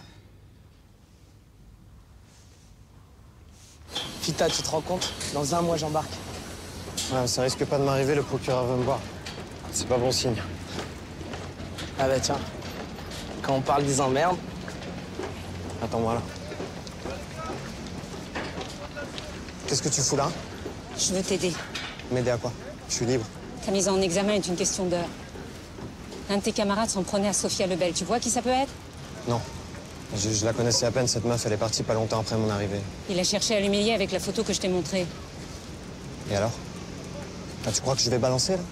Kita, tu te rends compte? Dans 1 mois, j'embarque. Ouais, ça risque pas de m'arriver, le procureur veut me voir. C'est pas bon signe. Ah bah tiens, quand on parle des emmerdes... Attends-moi là. Qu'est-ce que tu fous là? Je veux t'aider. M'aider à quoi? Je suis libre. Ta mise en examen est une question d'heure. Un de tes camarades s'en prenait à Sophia Lebel. Tu vois qui ça peut être? Non. Je la connaissais à peine, cette meuf. Elle est partie pas longtemps après mon arrivée. Il a cherché à l'humilier avec la photo que je t'ai montrée. Et alors? Ah, tu crois que je vais balancer, là?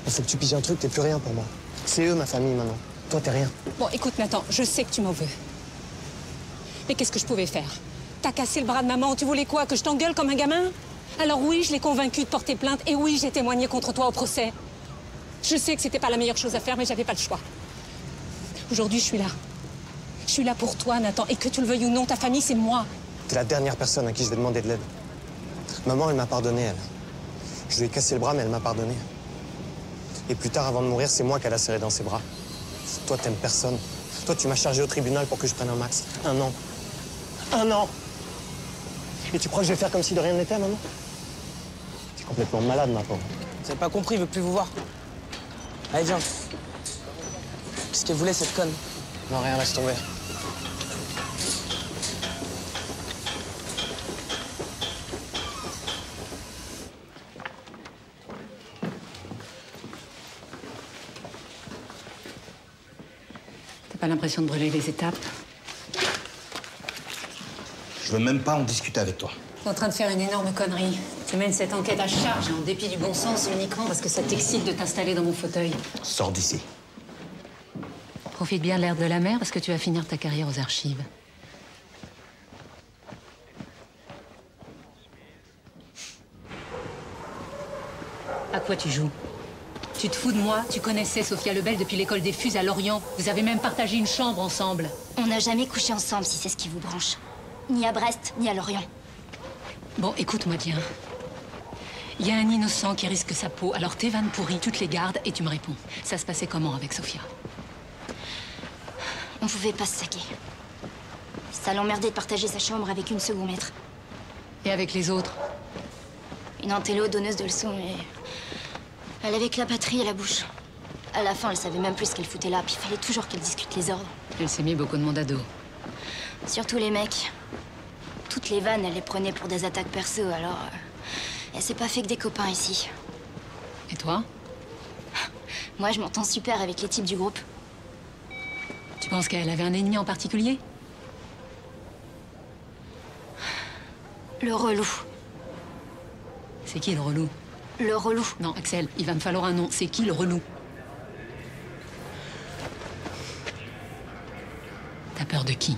Il faut que tu piges un truc, t'es plus rien pour moi. C'est eux, ma famille, maintenant. Toi, t'es rien. Bon, écoute, Nathan, je sais que tu m'en veux. Mais qu'est-ce que je pouvais faire? T'as cassé le bras de maman, tu voulais quoi? Que je t'engueule comme un gamin? Alors oui, je l'ai convaincu de porter plainte, et oui, j'ai témoigné contre toi au procès. Je sais que c'était pas la meilleure chose à faire, mais j'avais pas le choix. Aujourd'hui, je suis là. Je suis là pour toi, Nathan, et que tu le veuilles ou non, ta famille, c'est moi. T'es la dernière personne à qui je vais demander de l'aide. Maman, elle m'a pardonné, elle. Je lui ai cassé le bras, mais elle m'a pardonné. Et plus tard, avant de mourir, c'est moi qu'elle a serré dans ses bras. Toi, t'aimes personne. Toi, tu m'as chargé au tribunal pour que je prenne un max. 1 an. 1 an! Et tu crois que je vais faire comme si de rien n'était, maman? T'es complètement malade, ma pauvre. Vous avez pas compris, il veut plus vous voir. Allez, viens. Qu'est-ce qu'elle voulait, cette conne? Non, rien, laisse tomber. T'as pas l'impression de brûler les étapes? Je veux même pas en discuter avec toi. T'es en train de faire une énorme connerie. Tu mènes cette enquête à charge, en dépit du bon sens, uniquement parce que ça t'excite de t'installer dans mon fauteuil. Sors d'ici. Profite bien de l'air de la mer parce que tu vas finir ta carrière aux archives. À quoi tu joues? Tu te fous de moi? Tu connaissais Sophia Lebel depuis l'école des FUS à Lorient. Vous avez même partagé une chambre ensemble. On n'a jamais couché ensemble, si c'est ce qui vous branche. Ni à Brest, ni à Lorient. Bon, écoute-moi bien. Il y a un innocent qui risque sa peau, alors tes vannes pourries, tu te les gardes et tu me réponds. Ça se passait comment avec Sophia? On pouvait pas se saquer. Ça l'emmerdait de partager sa chambre avec une second maître. Et avec les autres? Une antélo donneuse de leçons et... Elle avait que la patrie à la bouche. À la fin, elle savait même plus ce qu'elle foutait là, puis il fallait toujours qu'elle discute les ordres. Elle s'est mis beaucoup de monde à dos. Surtout les mecs. Toutes les vannes, elle les prenait pour des attaques perso, alors... elle s'est pas fait que des copains ici. Et toi? Moi, je m'entends super avec les types du groupe. Tu penses qu'elle avait un ennemi en particulier? Le relou. C'est qui le relou? Le relou. Non, Axel, il va me falloir un nom. C'est qui le relou? T'as peur de qui?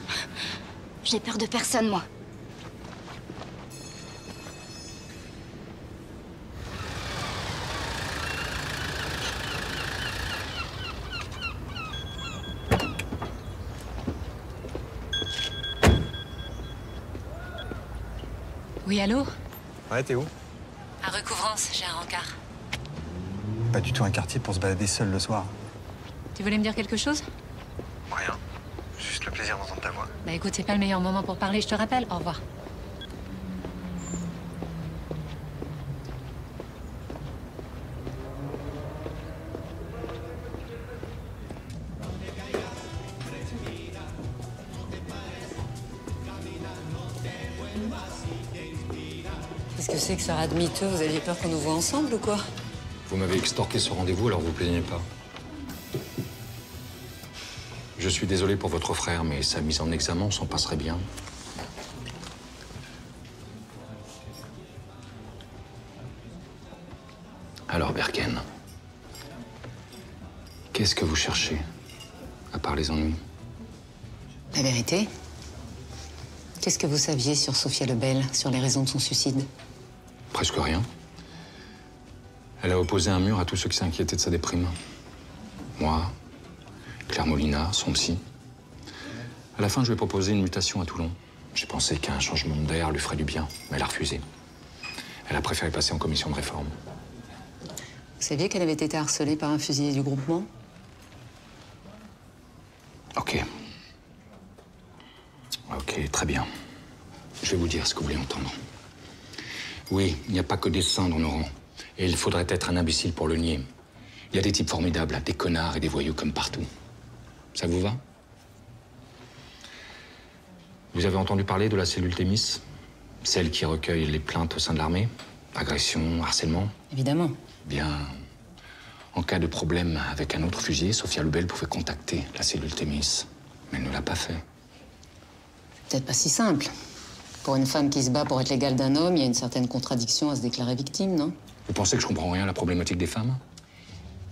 J'ai peur de personne, moi. Oui, allô? Ouais, t'es où? À Recouvrance, j'ai un rencard. Pas du tout un quartier pour se balader seul le soir. Tu voulais me dire quelque chose? Rien. Juste le plaisir d'entendre ta voix. Bah écoute, c'est pas le meilleur moment pour parler, je te rappelle. Au revoir. Qu'est-ce que c'est que ce rat de miteux? Vous aviez peur qu'on nous voit ensemble ou quoi? Vous m'avez extorqué ce rendez-vous, alors vous plaignez pas. Je suis désolé pour votre frère, mais sa mise en examen s'en passerait bien. Alors, Berken, qu'est-ce que vous cherchez, à part les ennuis? La vérité? Qu'est-ce que vous saviez sur Sophia Lebel, sur les raisons de son suicide? Presque rien. Elle a opposé un mur à tous ceux qui s'inquiétaient de sa déprime. Moi, Claire Molina, son psy. À la fin, je lui ai proposé une mutation à Toulon. J'ai pensé qu'un changement d'air lui ferait du bien, mais elle a refusé. Elle a préféré passer en commission de réforme. Vous saviez qu'elle avait été harcelée par un fusilier du groupement? Ok. Ok, très bien. Je vais vous dire ce que vous voulez entendre. Oui, il n'y a pas que des saints dans nos rangs. Et il faudrait être un imbécile pour le nier. Il y a des types formidables, des connards et des voyous comme partout. Ça vous va? Vous avez entendu parler de la cellule Thémis? Celle qui recueille les plaintes au sein de l'armée? Agression, harcèlement? Évidemment. Bien, en cas de problème avec un autre fusilier, Sophia Lebel pouvait contacter la cellule Thémis. Mais elle ne l'a pas fait. Peut-être pas si simple. Pour une femme qui se bat pour être l'égale d'un homme, il y a une certaine contradiction à se déclarer victime, non? Vous pensez que je comprends rien à la problématique des femmes?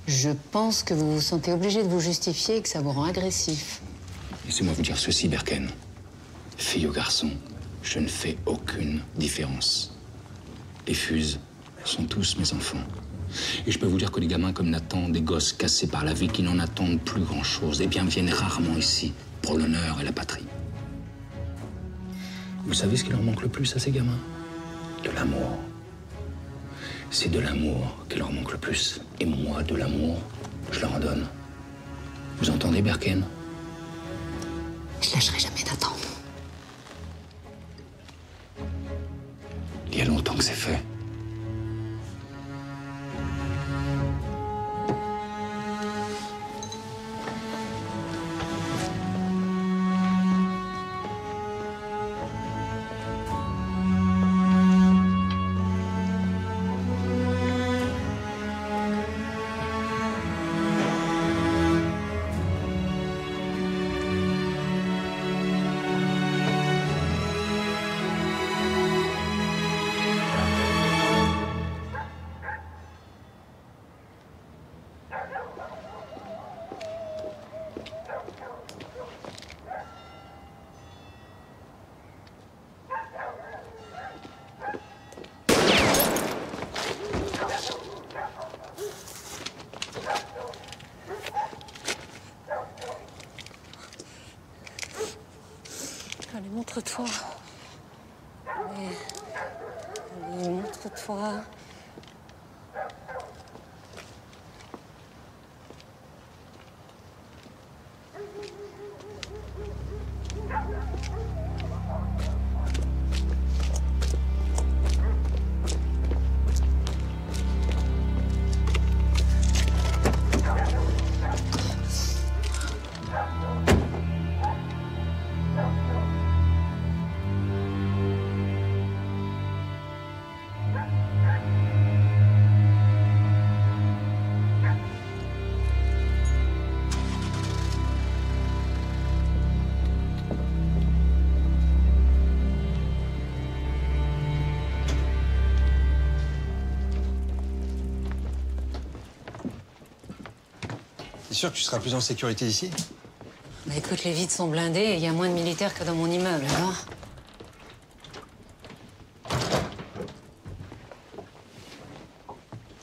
Je pense que vous vous sentez obligé de vous justifier et que ça vous rend agressif. Laissez-moi vous dire ceci, Berken. Fille ou garçon, je ne fais aucune différence. Les fuses sont tous mes enfants. Et je peux vous dire que les gamins comme Nathan, des gosses cassés par la vie qui n'en attendent plus grand-chose, eh bien viennent rarement ici pour l'honneur et la patrie. Vous savez ce qui leur manque le plus à ces gamins? De l'amour. C'est de l'amour qui leur manque le plus. Et moi, de l'amour, je leur en donne. Vous entendez, Berken? Je lâcherai jamais Nathan. Il y a longtemps que c'est fait. Allez, montre-toi. Allez, allez, montre-toi. T'es sûr que tu seras plus en sécurité ici? Bah écoute, les vides sont blindés et il y a moins de militaires que dans mon immeuble, alors.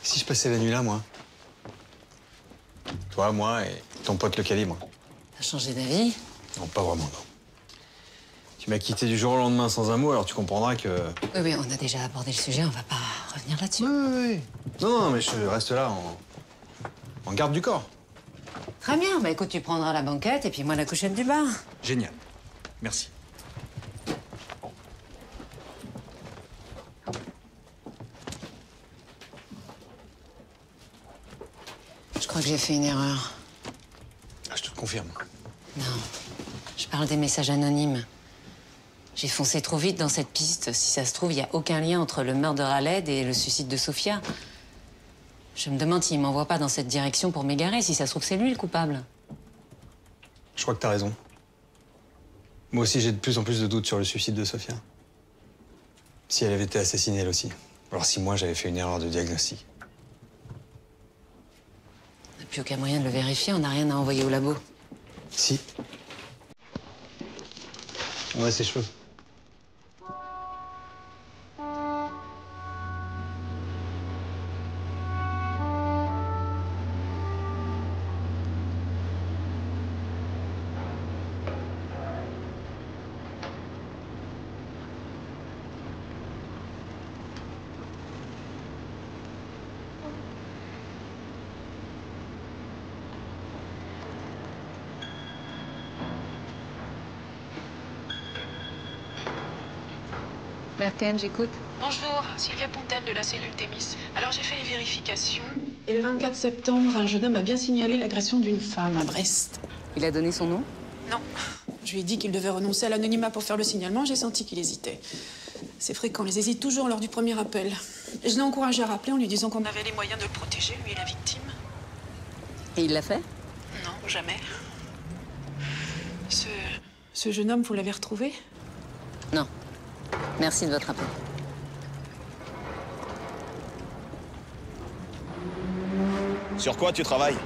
Si je passais la nuit là, moi? Toi, moi et ton pote le calibre. T'as changé d'avis? Non, pas vraiment, non. Tu m'as quitté du jour au lendemain sans un mot, alors tu comprendras que... Oui, oui, on a déjà abordé le sujet, on va pas revenir là-dessus. Oui. Non, mais je reste là en garde du corps. Très bien, bah écoute, tu prendras la banquette et puis moi la couchette du bar. Génial. Merci. Je crois que j'ai fait une erreur. Ah, je te le confirme. Non, je parle des messages anonymes. J'ai foncé trop vite dans cette piste. Si ça se trouve, il n'y a aucun lien entre le meurtre de Khaled et le suicide de Sofia. Je me demande s'il m'envoie pas dans cette direction pour m'égarer. Si ça se trouve, c'est lui le coupable. Je crois que t'as raison. Moi aussi, j'ai de plus en plus de doutes sur le suicide de Sofia. Si elle avait été assassinée, elle aussi. Alors si moi, j'avais fait une erreur de diagnostic. On n'a plus aucun moyen de le vérifier. On n'a rien à envoyer au labo. Si. On a ses cheveux. Berken, j'écoute. Bonjour, Sylvia Pontel de la cellule Thémis. Alors j'ai fait les vérifications. Et le 24 septembre, un jeune homme a bien signalé l'agression d'une femme à Brest. Il a donné son nom? Non. Je lui ai dit qu'il devait renoncer à l'anonymat pour faire le signalement. J'ai senti qu'il hésitait. C'est fréquent, ils hésitent toujours lors du premier appel. Et je l'ai encouragé à rappeler en lui disant qu'on avait les moyens de le protéger, lui et la victime. Et il l'a fait? Non, jamais. Ce jeune homme, vous l'avez retrouvé? Non. Merci de votre appel. Sur quoi tu travailles?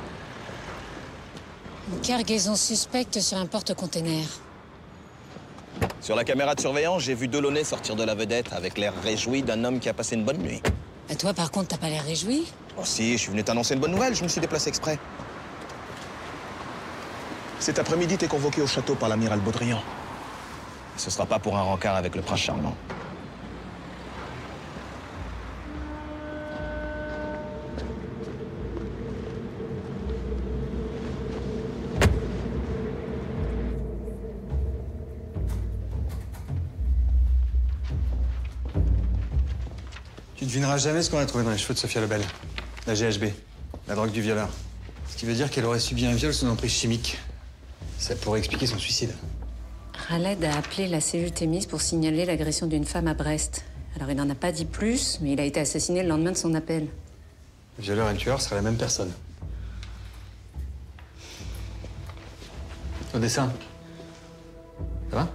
Une cargaison suspecte sur un porte-container. Sur la caméra de surveillance, j'ai vu Delaunay sortir de la vedette avec l'air réjoui d'un homme qui a passé une bonne nuit. Et toi, par contre, t'as pas l'air réjoui? Oh si, je suis venu t'annoncer une bonne nouvelle, je me suis déplacé exprès. Cet après-midi, t'es convoqué au château par l'amiral Baudrian. Ce sera pas pour un rencard avec le prince charmant. Tu devineras jamais ce qu'on a trouvé dans les cheveux de Sophia Lebel. La GHB, la drogue du violeur. Ce qui veut dire qu'elle aurait subi un viol sous emprise chimique. Ça pourrait expliquer son suicide. Khaled a appelé la cellule Thémis pour signaler l'agression d'une femme à Brest. Alors, il n'en a pas dit plus, mais il a été assassiné le lendemain de son appel. Le violeur et le tueur seraient la même personne. Odessa, ça va?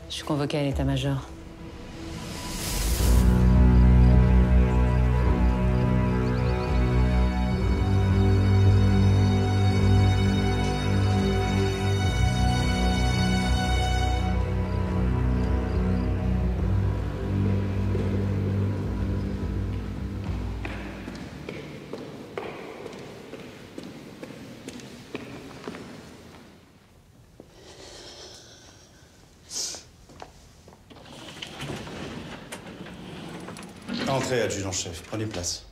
Je suis convoquée à l'état-major. Entrez, adjudant-chef. Prenez place.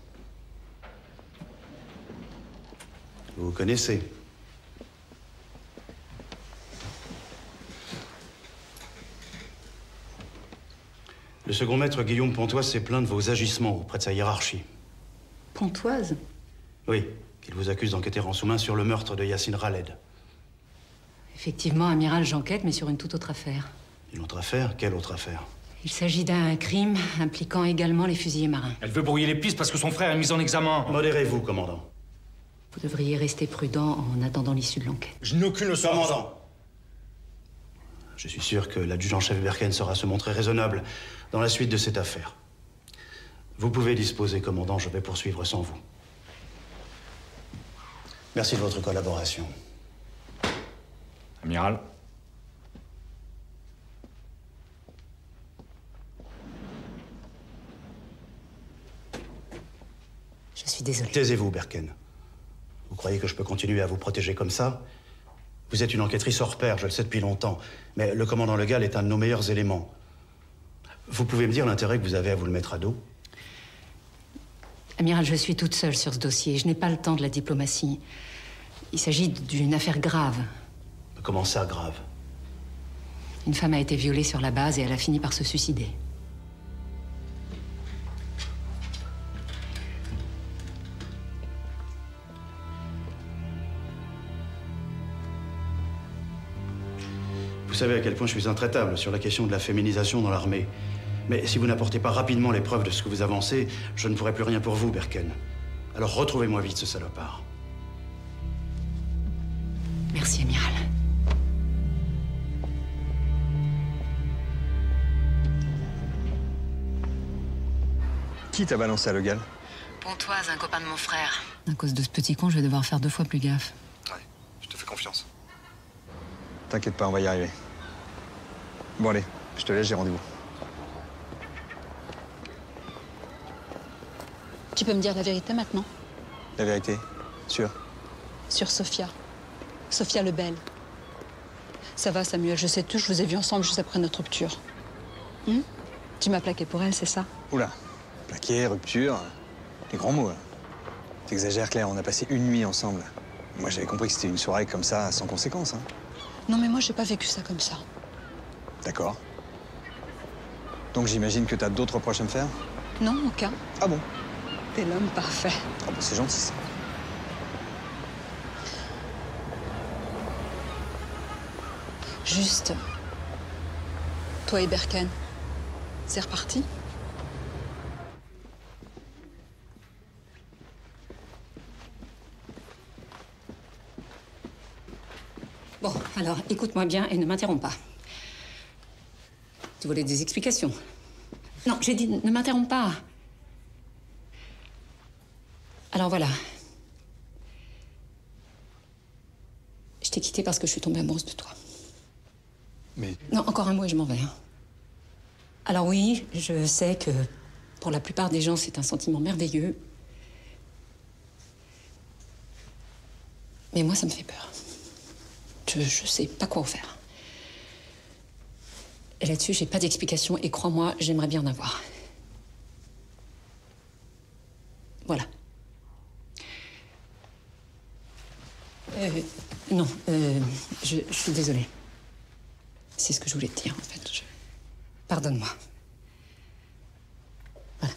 Vous vous connaissez? Le second maître Guillaume Pontoise s'est plaint de vos agissements auprès de sa hiérarchie. Pontoise? Oui, qu'il vous accuse d'enquêter en sous-main sur le meurtre de Yacine Khaled. Effectivement, amiral, j'enquête, mais sur une toute autre affaire. Une autre affaire? Quelle autre affaire? Il s'agit d'un crime impliquant également les fusiliers marins. Elle veut brouiller les pistes parce que son frère est mis en examen. Modérez-vous, commandant. Vous devriez rester prudent en attendant l'issue de l'enquête. Je n'ai aucune leçon. Commandant! Je suis sûr que l'adjudant-chef Berken saura se montrer raisonnable dans la suite de cette affaire. Vous pouvez disposer, commandant, je vais poursuivre sans vous. Merci de votre collaboration. Amiral. Je suis désolée. Taisez-vous, Berken. Vous croyez que je peux continuer à vous protéger comme ça? Vous êtes une enquêtrice hors pair, je le sais depuis longtemps. Mais le commandant Legal est un de nos meilleurs éléments. Vous pouvez me dire l'intérêt que vous avez à vous le mettre à dos? Amiral, je suis toute seule sur ce dossier. Je n'ai pas le temps de la diplomatie. Il s'agit d'une affaire grave. Comment ça, grave? Une femme a été violée sur la base et elle a fini par se suicider. Vous savez à quel point je suis intraitable sur la question de la féminisation dans l'armée. Mais si vous n'apportez pas rapidement les preuves de ce que vous avancez, je ne pourrai plus rien pour vous, Berken. Alors retrouvez-moi vite ce salopard. Merci, Amiral. Qui t'a balancé à Legal? Pontoise, un copain de mon frère. À cause de ce petit con, je vais devoir faire 2 fois plus gaffe. Ouais, je te fais confiance. T'inquiète pas, on va y arriver. Bon allez, je te laisse, j'ai rendez-vous. Tu peux me dire la vérité maintenant? La vérité, sûr? Sur Sophia. Sophia Lebel. Ça va, Samuel, je sais tout, je vous ai vus ensemble juste après notre rupture. Tu m'as plaqué pour elle, c'est ça? Oula, plaqué, rupture, les grands mots. Là. T'exagères, Claire, on a passé une nuit ensemble. Moi, j'avais compris que c'était une soirée comme ça, sans conséquence. Hein. Non, mais moi, j'ai pas vécu ça comme ça. D'accord. Donc j'imagine que t'as d'autres reproches à me faire? Non, aucun. Ah bon? T'es l'homme parfait. Ah bah c'est gentil, ça. Juste, toi et Berken, c'est reparti? Bon, alors, écoute-moi bien et ne m'interromps pas. Tu voulais des explications? Non, j'ai dit ne m'interromps pas. Alors voilà. Je t'ai quitté parce que je suis tombée amoureuse de toi. Mais... Non, encore un mot et je m'en vais. Hein. Alors oui, je sais que pour la plupart des gens, c'est un sentiment merveilleux. Mais moi, ça me fait peur. Je sais pas quoi en faire. Et là-dessus, j'ai pas d'explication et crois-moi, j'aimerais bien en avoir. Voilà. Non, je suis désolée. C'est ce que je voulais te dire, en fait. Pardonne-moi. Voilà.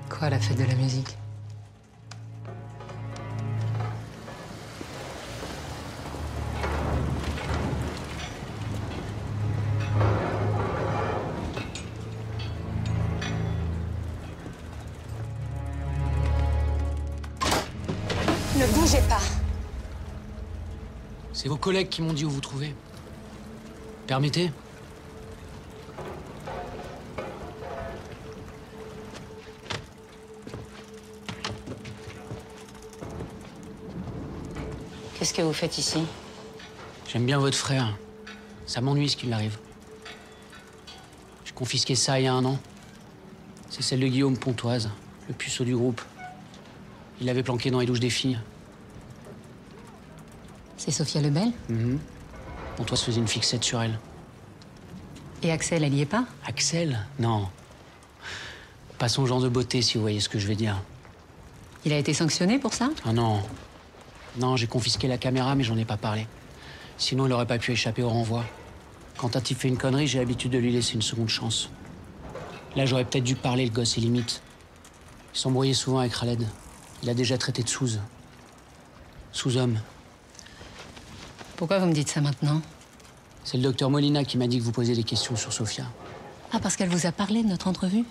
Quoi, la fête de la musique? Ne bougez pas. C'est vos collègues qui m'ont dit où vous trouver. Permettez? Qu'est-ce que vous faites ici? J'aime bien votre frère. Ça m'ennuie ce qui lui arrive. J'ai confisqué ça il y a 1 an. C'est celle de Guillaume Pontoise, le puceau du groupe. Il l'avait planqué dans les douches des filles. C'est Sophia Lebel? Pontoise faisait une fixette sur elle. Et Axel, elle y est pas? Axel? Non. Pas son genre de beauté, si vous voyez ce que je veux dire. Il a été sanctionné pour ça? Ah non. Non, j'ai confisqué la caméra, mais j'en ai pas parlé. Sinon, il aurait pas pu échapper au renvoi. Quand un type fait une connerie, j'ai l'habitude de lui laisser une seconde chance. Là, j'aurais peut-être dû parler, le gosse est limite. Il s'embrouillait souvent avec Khaled. Il a déjà traité de sous. Sous-homme. Pourquoi vous me dites ça maintenant? C'est le docteur Molina qui m'a dit que vous posiez des questions sur Sophia. Ah, parce qu'elle vous a parlé de notre entrevue?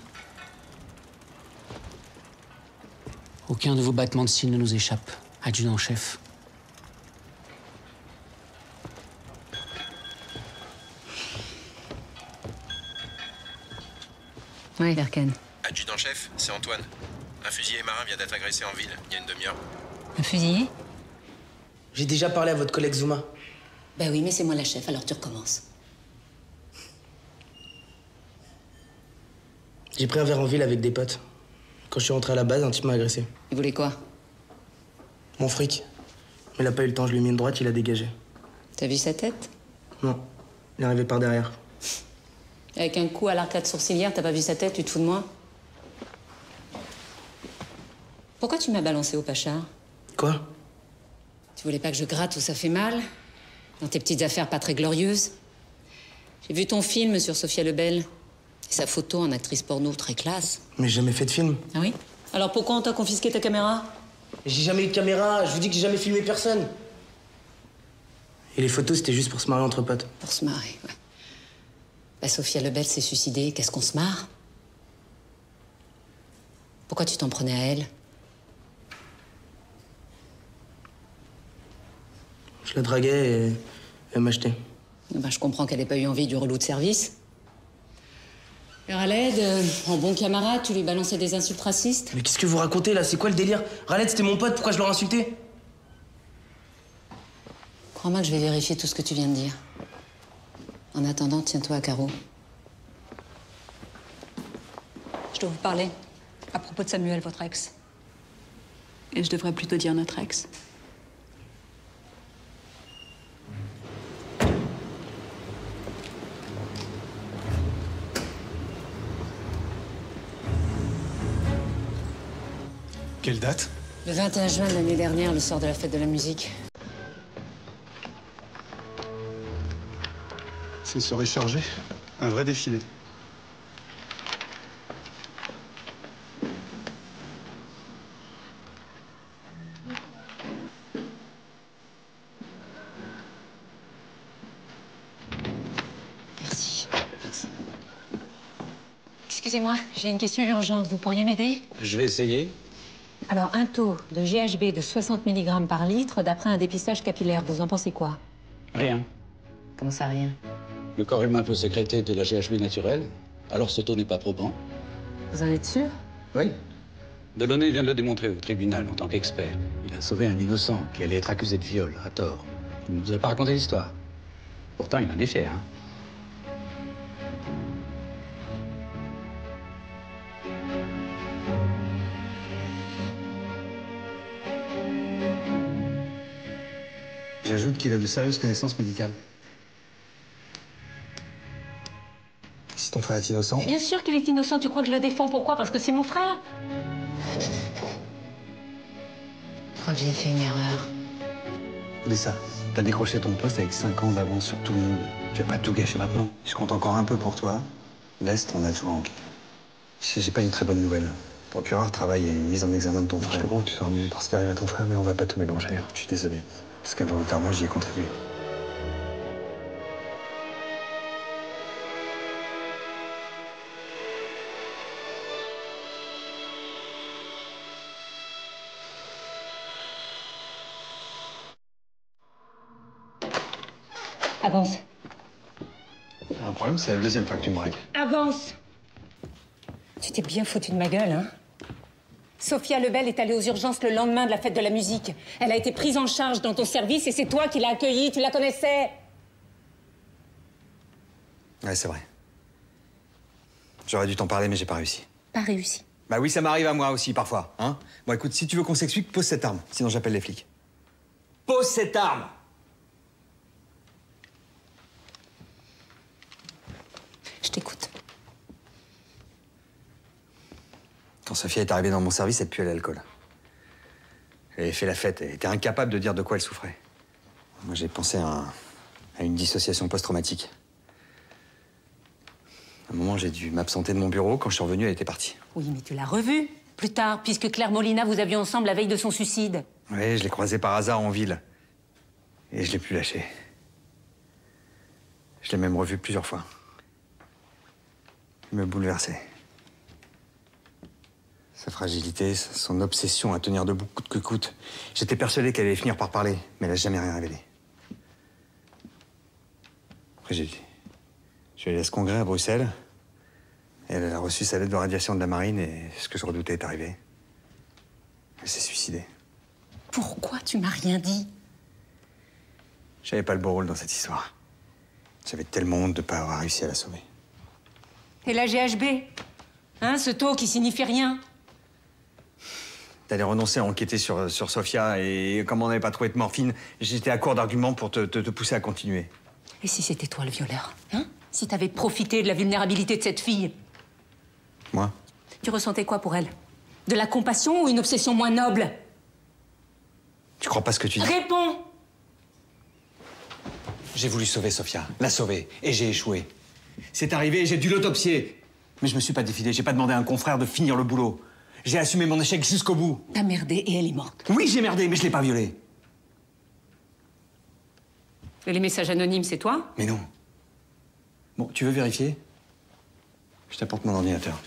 Aucun de vos battements de cils ne nous échappe, adjudant-chef. Oui, Verken. Adjudant-chef, c'est Antoine. Un fusilier marin vient d'être agressé en ville, il y a une demi-heure. Un fusillé? J'ai déjà parlé à votre collègue Zuma. Ben oui, mais c'est moi la chef, alors tu recommences. J'ai pris un verre en ville avec des potes. Quand je suis rentré à la base, un type m'a agressé. Il voulait quoi? Mon fric. Mais il a pas eu le temps, je lui ai mis une droite, il a dégagé. T'as vu sa tête? Non. Il est arrivé par derrière. Avec un coup à l'arcade sourcilière, t'as pas vu sa tête, tu te fous de moi? Pourquoi tu m'as balancé au Pachard? Quoi? Tu voulais pas que je gratte où ça fait mal? Dans tes petites affaires pas très glorieuses? J'ai vu ton film sur Sophia Lebel. Et sa photo en actrice porno très classe. Mais j'ai jamais fait de film. Ah oui? Alors pourquoi on t'a confisqué ta caméra? J'ai jamais eu de caméra, je vous dis que j'ai jamais filmé personne. Et les photos, c'était juste pour se marrer entre potes. Pour se marrer, ouais. Bah, Sophia Lebel s'est suicidée, qu'est-ce qu'on se marre? Pourquoi tu t'en prenais à elle? Je la draguais et elle m'achetait. Bah, je comprends qu'elle ait pas eu envie du relou de service. Alors Raled, en bon camarade, tu lui balançais des insultes racistes? Mais qu'est-ce que vous racontez là? C'est quoi le délire? Raled, c'était mon pote, pourquoi je l'aurais insulté? Crois-moi que je vais vérifier tout ce que tu viens de dire. En attendant, tiens-toi à carreau. Je dois vous parler à propos de Samuel, votre ex. Et je devrais plutôt dire notre ex. Quelle date? Le 21 juin de l'année dernière, le soir de la fête de la musique. C'est une soirée chargée. Un vrai défilé. Merci. Excusez-moi, j'ai une question urgente. Vous pourriez m'aider? Je vais essayer. Alors, un taux de GHB de 60 mg par litre d'après un dépistage capillaire, vous en pensez quoi? Rien. Comment ça, rien? Le corps humain peut sécréter de la GHB naturelle, alors ce taux n'est pas probant. Vous en êtes sûr? Oui. Delaunay vient de le démontrer au tribunal en tant qu'expert. Il a sauvé un innocent qui allait être accusé de viol, à tort. Il ne nous a pas raconté l'histoire. Pourtant, il en est fier, hein. J'ajoute qu'il a de sérieuses connaissances médicales. Si ton frère est innocent... Bien sûr qu'il est innocent. Tu crois que je le défends? Pourquoi? Parce que c'est mon frère? Je crois que j'ai fait une erreur. Lisa, t'as décroché ton poste avec 5 ans d'avance sur tout le monde. Tu vas pas tout gâcher maintenant. Je compte encore un peu pour toi. L'Est, on a tout manqué. J'ai pas une très bonne nouvelle. Le procureur travaille à une mise en examen de ton frère. Je comprends que tu sois ennuyé par ce qui arrive à ton frère, mais on va pas tout mélanger. Je suis désolé. Parce qu'involontairement, j'y ai contribué. Avance. Un problème, c'est la deuxième fois que tu me règles. Avance! Tu t'es bien foutu de ma gueule, hein? Sophia Lebel est allée aux urgences le lendemain de la fête de la musique. Elle a été prise en charge dans ton service et c'est toi qui l'as accueillie. Tu la connaissais? Ouais, c'est vrai. J'aurais dû t'en parler, mais j'ai pas réussi. Pas réussi. Bah oui, ça m'arrive à moi aussi, parfois, hein. Bon, écoute, si tu veux qu'on s'explique, pose cette arme. Sinon, j'appelle les flics. Pose cette arme! Je t'écoute. Quand Sophia est arrivée dans mon service, elle puait l'alcool. Elle avait fait la fête, elle était incapable de dire de quoi elle souffrait. Moi, j'ai pensé à une dissociation post-traumatique. À un moment, j'ai dû m'absenter de mon bureau. Quand je suis revenu, elle était partie. Oui, mais tu l'as revue plus tard, puisque Claire Molina, vous aviez ensemble la veille de son suicide. Oui, je l'ai croisée par hasard en ville. Et je l'ai plus lâchée. Je l'ai même revue plusieurs fois. Elle me bouleversait. Sa fragilité, son obsession à tenir debout coûte que coûte. J'étais persuadé qu'elle allait finir par parler, mais elle n'a jamais rien révélé. Après, je suis allé à ce congrès à Bruxelles. Et elle a reçu sa lettre de radiation de la marine et ce que je redoutais est arrivé. Elle s'est suicidée. Pourquoi tu m'as rien dit? J'avais pas le beau rôle dans cette histoire. J'avais tellement honte de ne pas avoir réussi à la sauver. Et la GHB? Hein, ce taux qui signifie rien? T'allais renoncer à enquêter sur Sofia et comme on n'avait pas trouvé de morphine, j'étais à court d'arguments pour te pousser à continuer. Et si c'était toi le violeur? Hein? Si t'avais profité de la vulnérabilité de cette fille? Moi? Tu ressentais quoi pour elle? De la compassion ou une obsession moins noble? Tu crois pas ce que tu dis? Réponds! J'ai voulu sauver Sofia, la sauver, et j'ai échoué. C'est arrivé et j'ai dû l'autopsier. Mais je me suis pas défilé, j'ai pas demandé à un confrère de finir le boulot. J'ai assumé mon échec jusqu'au bout. T'as merdé et elle est morte. Oui, j'ai merdé, mais je l'ai pas violée. Et les messages anonymes, c'est toi? Mais non. Bon, tu veux vérifier? Je t'apporte mon ordinateur.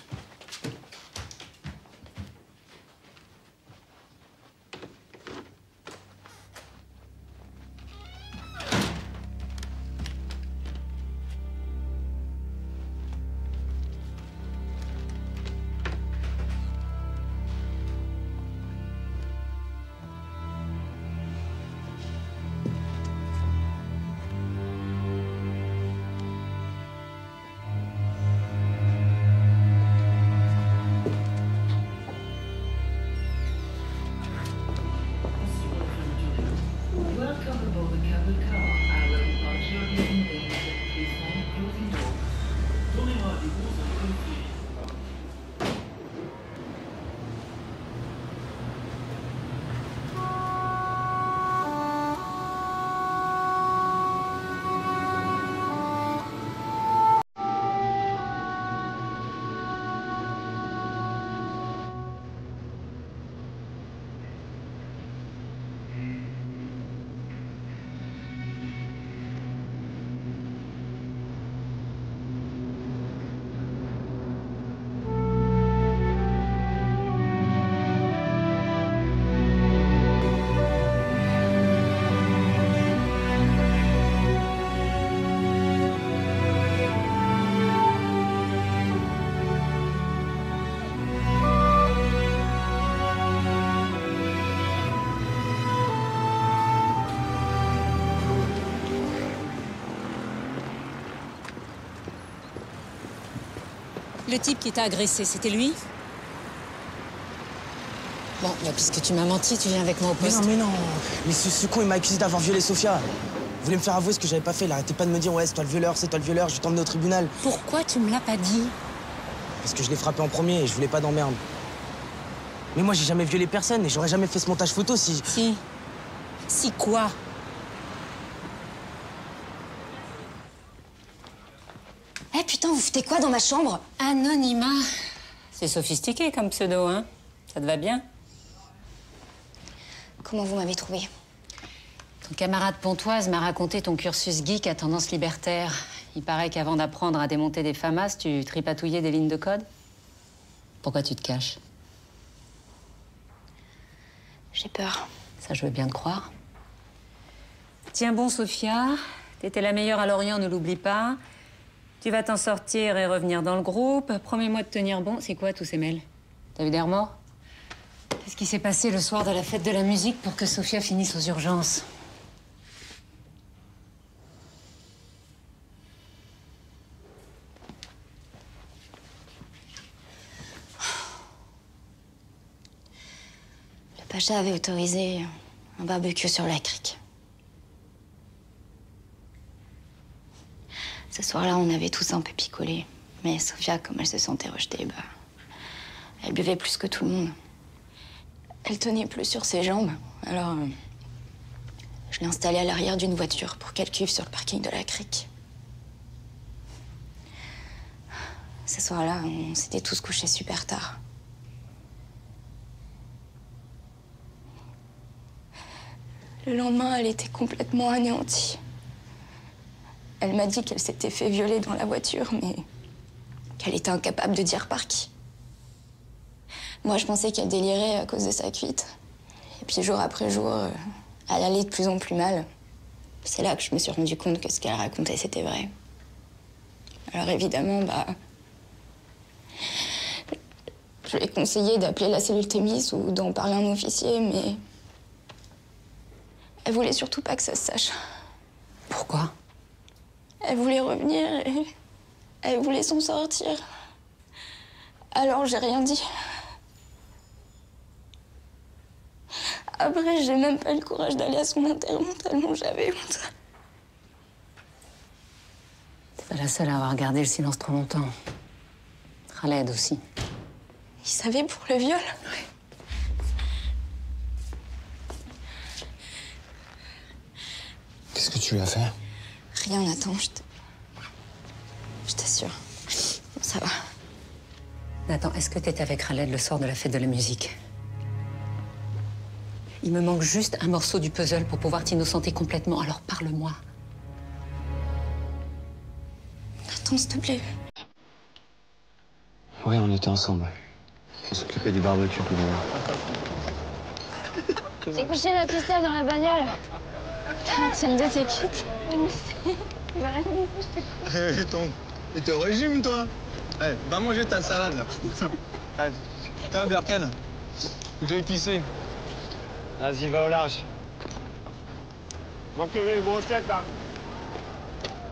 Le type qui t'a agressé, c'était lui? Bon, bah, puisque tu m'as menti, tu viens avec moi au poste. Mais non. Mais ce con, il m'a accusé d'avoir violé Sofia. Il voulait me faire avouer ce que j'avais pas fait. Il arrêtait pas de me dire, ouais, c'est toi le violeur, c'est toi le violeur, je vais t'emmener au tribunal. Pourquoi tu me l'as pas dit? Parce que je l'ai frappé en premier et je voulais pas d'emmerde. Mais moi, j'ai jamais violé personne et j'aurais jamais fait ce montage photo si... Si. Si quoi? Eh putain, vous foutez quoi dans ma chambre? Anonymat. C'est sophistiqué comme pseudo, hein? Ça te va bien? Comment vous m'avez trouvé? Ton camarade Pontoise m'a raconté ton cursus geek à tendance libertaire. Il paraît qu'avant d'apprendre à démonter des FAMAS, tu tripatouillais des lignes de code. Pourquoi tu te caches? J'ai peur. Ça, je veux bien te croire. Tiens bon, Sofia. T'étais la meilleure à Lorient, ne l'oublie pas. Tu vas t'en sortir et revenir dans le groupe. Promets-moi de tenir bon. C'est quoi tous ces mails? T'as vu des remords? Qu'est-ce qui s'est passé le soir de la fête de la musique pour que Sofia finisse aux urgences? Le Pacha avait autorisé un barbecue sur la crique. Ce soir-là, on avait tous un peu picolé. Mais Sofia, comme elle se sentait rejetée, bah, elle buvait plus que tout le monde. Elle tenait plus sur ses jambes. Alors, je l'ai installée à l'arrière d'une voiture pour qu'elle cuive sur le parking de la crique. Ce soir-là, on s'était tous couchés super tard. Le lendemain, elle était complètement anéantie. Elle m'a dit qu'elle s'était fait violer dans la voiture, mais qu'elle était incapable de dire par qui. Moi, je pensais qu'elle délirait à cause de sa cuite. Et puis, jour après jour, elle allait de plus en plus mal. C'est là que je me suis rendu compte que ce qu'elle racontait, c'était vrai. Alors, évidemment, je lui ai conseillé d'appeler la cellule Thémis ou d'en parler à un officier, mais... Elle voulait surtout pas que ça se sache. Pourquoi? Elle voulait revenir et... Elle voulait s'en sortir. Alors, j'ai rien dit. Après, j'ai même pas eu le courage d'aller à son enterrement tellement j'avais honte. T'es pas la seule à avoir gardé le silence trop longtemps. Khaled aussi. Il savait pour le viol? Oui. Qu'est-ce que tu lui as fait? Rien, Nathan, je t'assure. Ça va. Nathan, est-ce que t'étais avec Khaled le soir de la fête de la musique? Il me manque juste un morceau du puzzle pour pouvoir t'innocenter complètement, alors parle-moi. Nathan, s'il te plaît. Oui, on était ensemble. On s'occupait du barbecue pour moi. J'ai couché la pistole dans la bagnole. C'est une de tes quittes. Et t'es au régime, toi? Eh, va manger ta salade, là. T'as un Berken? Je vais pisser. Vas-y, va au large. Manque les grossettes, là.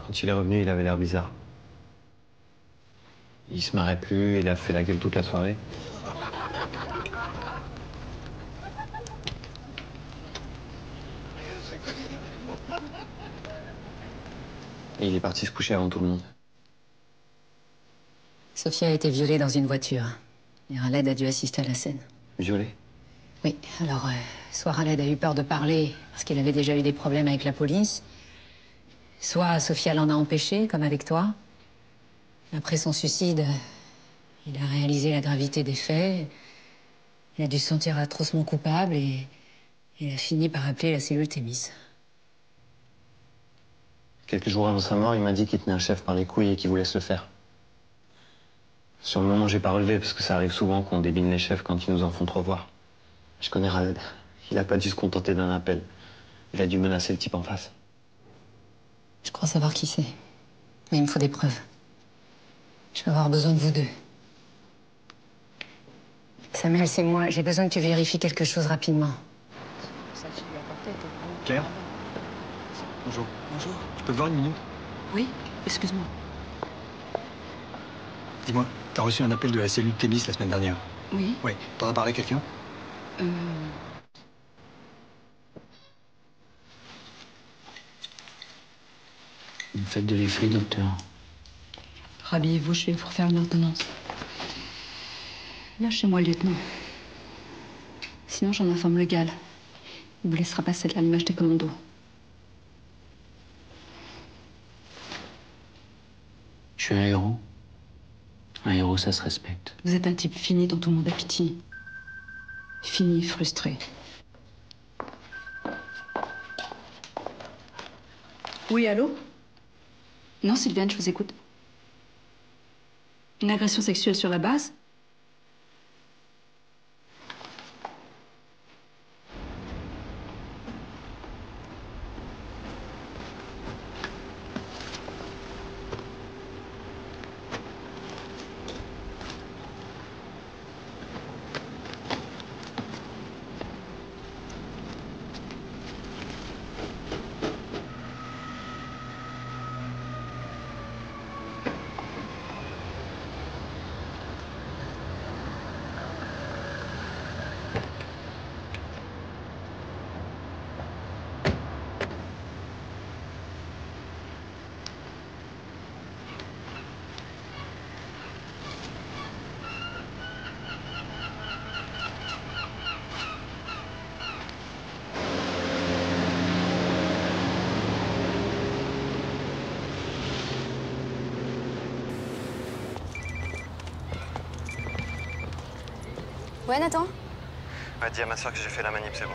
Quand il est revenu, il avait l'air bizarre. Il se marrait plus, il a fait la gueule toute la soirée. Et il est parti se coucher avant tout le monde. Sophia a été violée dans une voiture. Et Khaled a dû assister à la scène. Violée? Oui, alors, soit Khaled a eu peur de parler parce qu'il avait déjà eu des problèmes avec la police, soit Sophia l'en a empêché, comme avec toi. Après son suicide, il a réalisé la gravité des faits. Il a dû se sentir atrocement coupable et il a fini par appeler la cellule Thémis. Quelques jours avant sa mort, il m'a dit qu'il tenait un chef par les couilles et qu'il voulait se le faire. Sur le moment, j'ai pas relevé parce que ça arrive souvent qu'on débine les chefs quand ils nous en font trop voir. Je connais Khaled. Il a pas dû se contenter d'un appel. Il a dû menacer le type en face. Je crois savoir qui c'est. Mais il me faut des preuves. Je vais avoir besoin de vous deux. Samuel, c'est moi. J'ai besoin que tu vérifies quelque chose rapidement. Claire? Bonjour. Bonjour. Je peux te voir une minute? Oui, excuse-moi. Dis-moi, t'as reçu un appel de la cellule Thémis la semaine dernière? Oui. Oui. T'en as parlé à quelqu'un? Vous me faites de l'effet, docteur. Rhabillez-vous, je vais vous refaire une ordonnance. Lâchez-moi, lieutenant. Sinon, j'en informe le GAL. Il vous laissera passer de l'allumage des commandos. Je suis un héros. Un héros, ça se respecte. Vous êtes un type fini dont tout le monde a pitié. Fini, frustré. Oui, allô? Non, Sylviane, je vous écoute. Une agression sexuelle sur la base? Ouais, Nathan? Ouais, dis à ma soeur que j'ai fait la manip, c'est bon.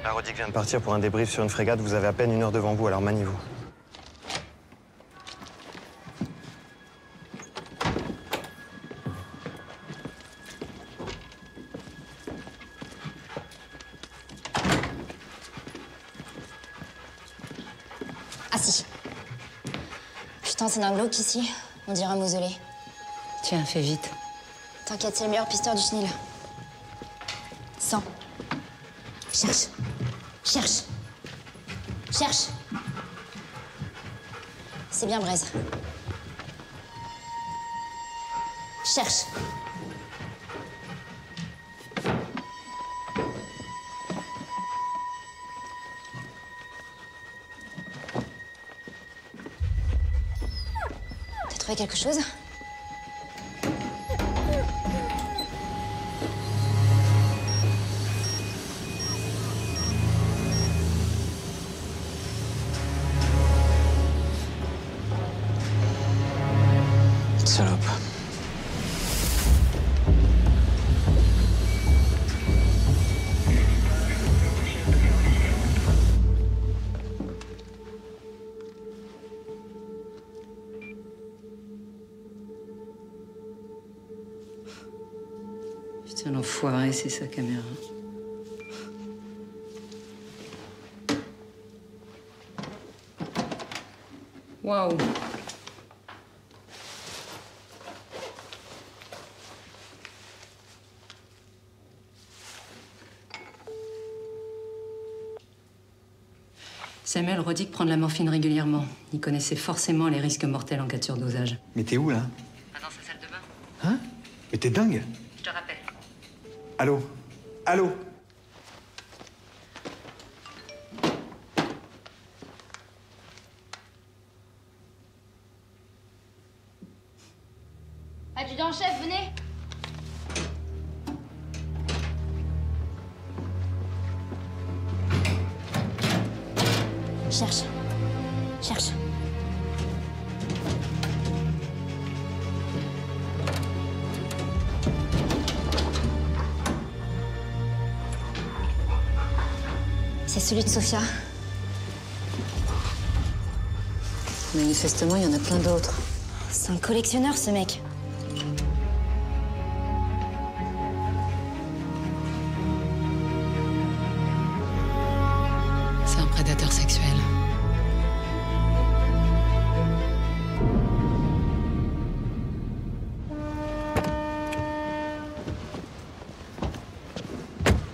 La Rodic vient de partir pour un débrief sur une frégate. Vous avez à peine 1 heure devant vous, alors maniez-vous. Putain, c'est d'un glauque ici. On dirait un mausolée. Tiens, fais vite. T'inquiète, c'est le meilleur pisteur du chenil. 100. Cherche. Cherche. Cherche. C'est bien Braise. Cherche. T'as trouvé quelque chose? Salope. Putain, l'enfoiré, c'est sa caméra. Waouh. Samuel Rodic prend de la morphine régulièrement. Il connaissait forcément les risques mortels en cas de surdosage. Mais t'es où, là? Dans sa salle de bain. Hein? Mais t'es dingue? Je te rappelle. Allô? Allô? Adjudant-chef, venez. Cherche. Cherche. C'est celui de Sophia. Manifestement, il y en a plein d'autres. C'est un collectionneur, ce mec. C'est un prédateur sexuel.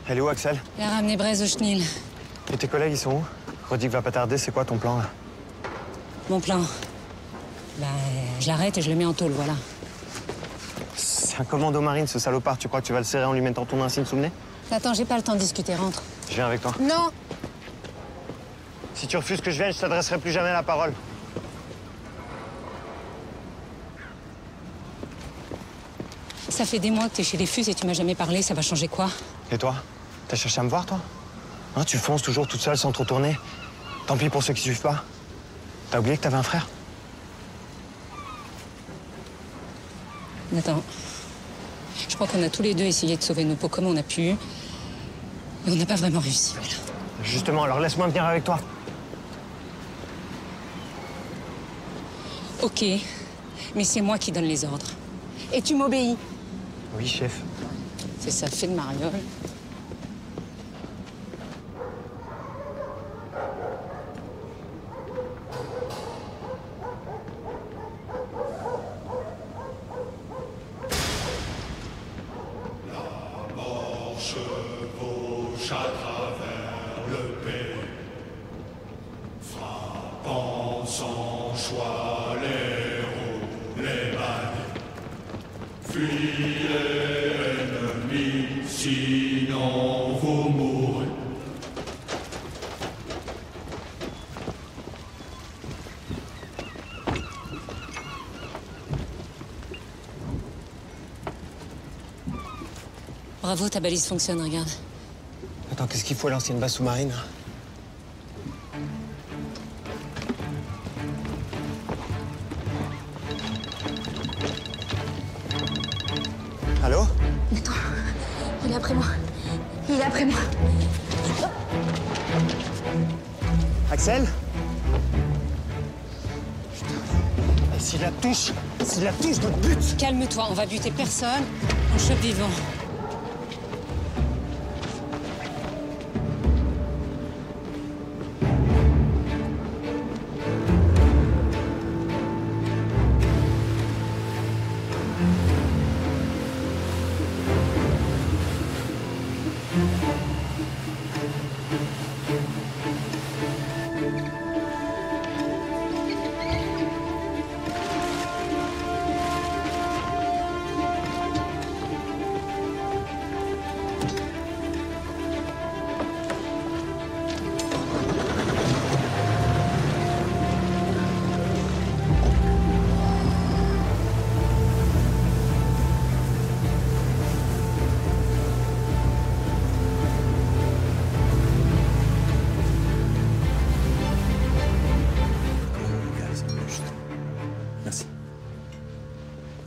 Elle est où, Axel? Il a ramené Braise au chenil. Et tes collègues, ils sont où? Rodic va pas tarder, c'est quoi ton plan, là? Mon plan? Bah, je l'arrête et je le mets en tôle, voilà. C'est un commando marine, ce salopard. Tu crois que tu vas le serrer en lui mettant ton insigne sous le nez? Attends, j'ai pas le temps de discuter, rentre. Je viens avec toi. Non! Si tu refuses que je vienne, je t'adresserai plus jamais la parole. Ça fait des mois que t'es chez les Fus et tu m'as jamais parlé, ça va changer quoi? Et toi? T'as cherché à me voir, toi? Hein, tu fonces toujours toute seule sans trop tourner. Tant pis pour ceux qui suivent pas. T'as oublié que t'avais un frère? Attends. Je crois qu'on a tous les deux essayé de sauver nos peaux comme on a pu. Mais on n'a pas vraiment réussi, voilà. Justement, alors laisse-moi venir avec toi. Ok, mais c'est moi qui donne les ordres. Et tu m'obéis. Oui, chef. C'est ça, fait de mariole. Chevauche à travers le pays, frappant sans choix les roues, les balles. Fuyez l'ennemi, sinon vous mourrez. Bravo, ta balise fonctionne, regarde. Attends, qu'est-ce qu'il faut à l'ancienne base sous-marine? Allô? Attends, il est après moi. Il est après moi. Axel? Et s'il la touche, je te bute! Calme-toi, on va buter personne. On chope vivant.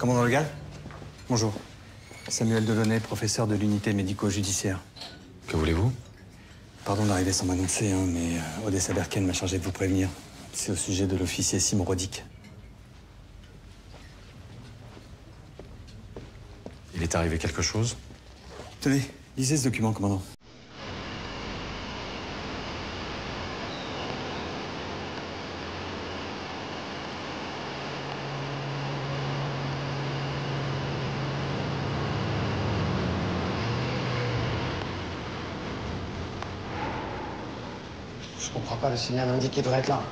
Commandant Legal? Bonjour. Samuel Delaunay, professeur de l'unité médico-judiciaire. Que voulez-vous? Pardon d'arriver sans m'annoncer, hein, mais Odessa Berken m'a chargé de vous prévenir. C'est au sujet de l'officier Simon Rodic. Il est arrivé quelque chose? Tenez, lisez ce document, commandant. Je comprends pas, le signal indique qu'il devrait être là.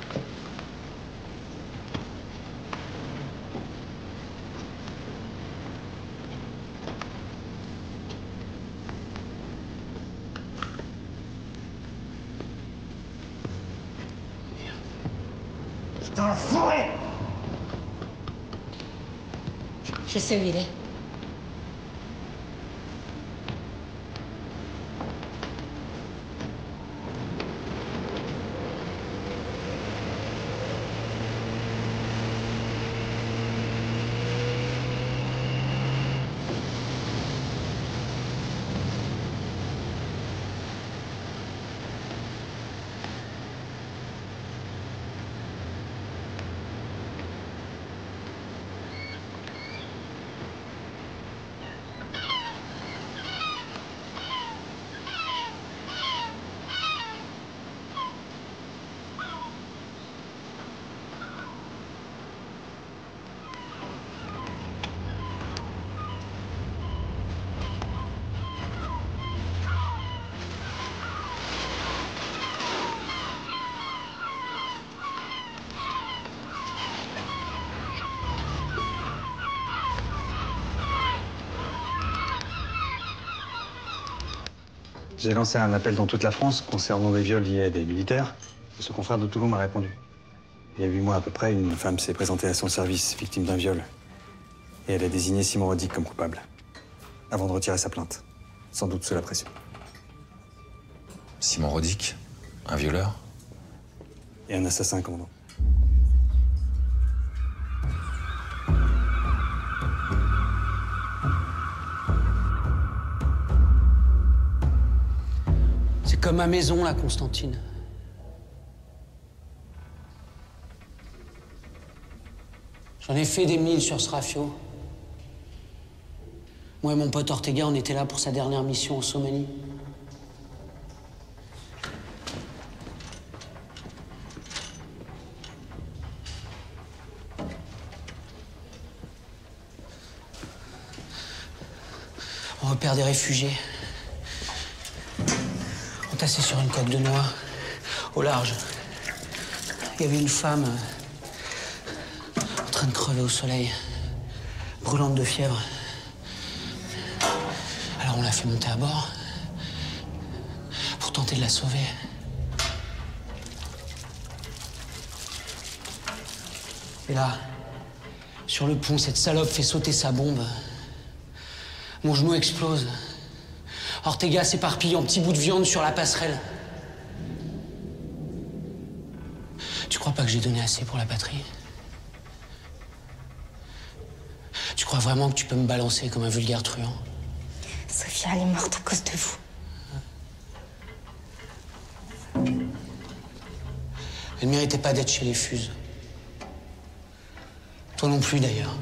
Putain, l'enfoiré! Je sais où il est. J'ai lancé un appel dans toute la France concernant des viols liés à des militaires. Ce confrère de Toulon m'a répondu. Il y a 8 mois à peu près, une femme s'est présentée à son service, victime d'un viol. Et elle a désigné Simon Rodic comme coupable. Avant de retirer sa plainte. Sans doute sous la pression. Simon Rodic? Un violeur? Et un assassin, commandant. C'est comme ma maison, là, Constantine. J'en ai fait des milles sur ce rafio. Moi et mon pote Ortega, on était là pour sa dernière mission en Somalie. On repère des réfugiés. Entassés sur une coque de noix, au large. Il y avait une femme en train de crever au soleil, brûlante de fièvre. Alors on l'a fait monter à bord pour tenter de la sauver. Et là, sur le pont, cette salope fait sauter sa bombe. Mon genou explose. Ortega s'éparpille en petits bouts de viande sur la passerelle. Tu crois pas que j'ai donné assez pour la patrie? Tu crois vraiment que tu peux me balancer comme un vulgaire truand? Sofia, elle est morte à cause de vous. Elle méritait pas d'être chez les Fuses. Toi non plus, d'ailleurs.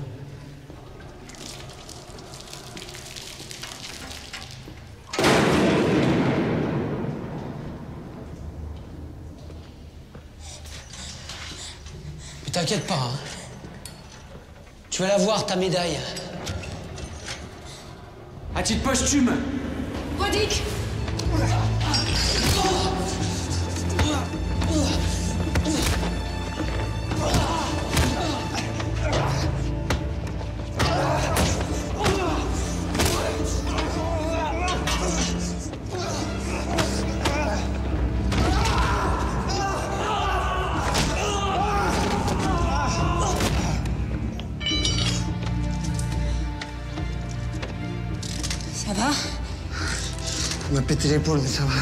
Mais t'inquiète pas, hein. Tu vas la voir, ta médaille. À titre posthume. Rodic! Ça va? On m'a pété l'épaule, mais ça va.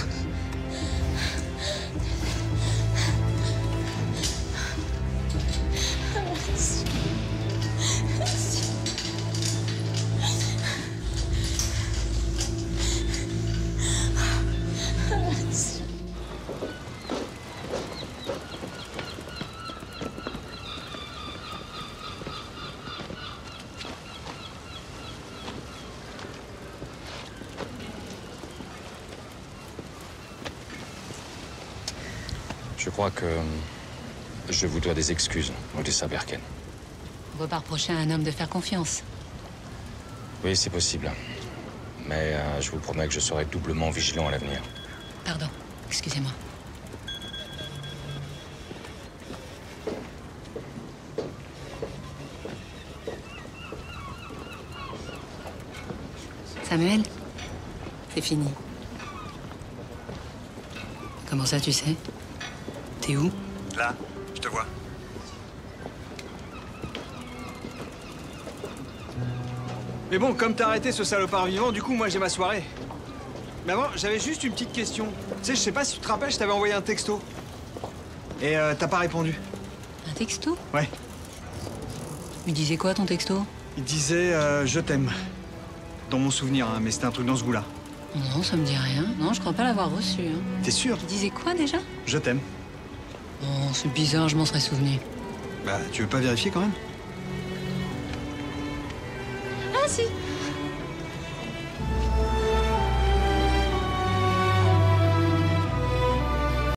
Je crois que je vous dois des excuses, Odessa Berken. On peut pas reprocher à un homme de faire confiance. Oui, c'est possible. Mais je vous promets que je serai doublement vigilant à l'avenir. Pardon, excusez-moi. Samuel, c'est fini. Comment ça, tu sais? T'es où? Là, je te vois. Mais bon, comme t'as arrêté ce salopard vivant, du coup, moi, j'ai ma soirée. Mais avant, j'avais juste une petite question. Tu sais, je sais pas si tu te rappelles, je t'avais envoyé un texto. Et t'as pas répondu. Un texto? Ouais. Il disait quoi, ton texto? Il disait je t'aime. Dans mon souvenir, hein, mais c'était un truc dans ce goût-là. Non, ça me dit rien. Non, je crois pas l'avoir reçu. Hein. T'es sûr? Il disait quoi, déjà? Je t'aime. Oh, c'est bizarre, je m'en serais souvenu. Bah, tu veux pas vérifier quand même? Ah, si!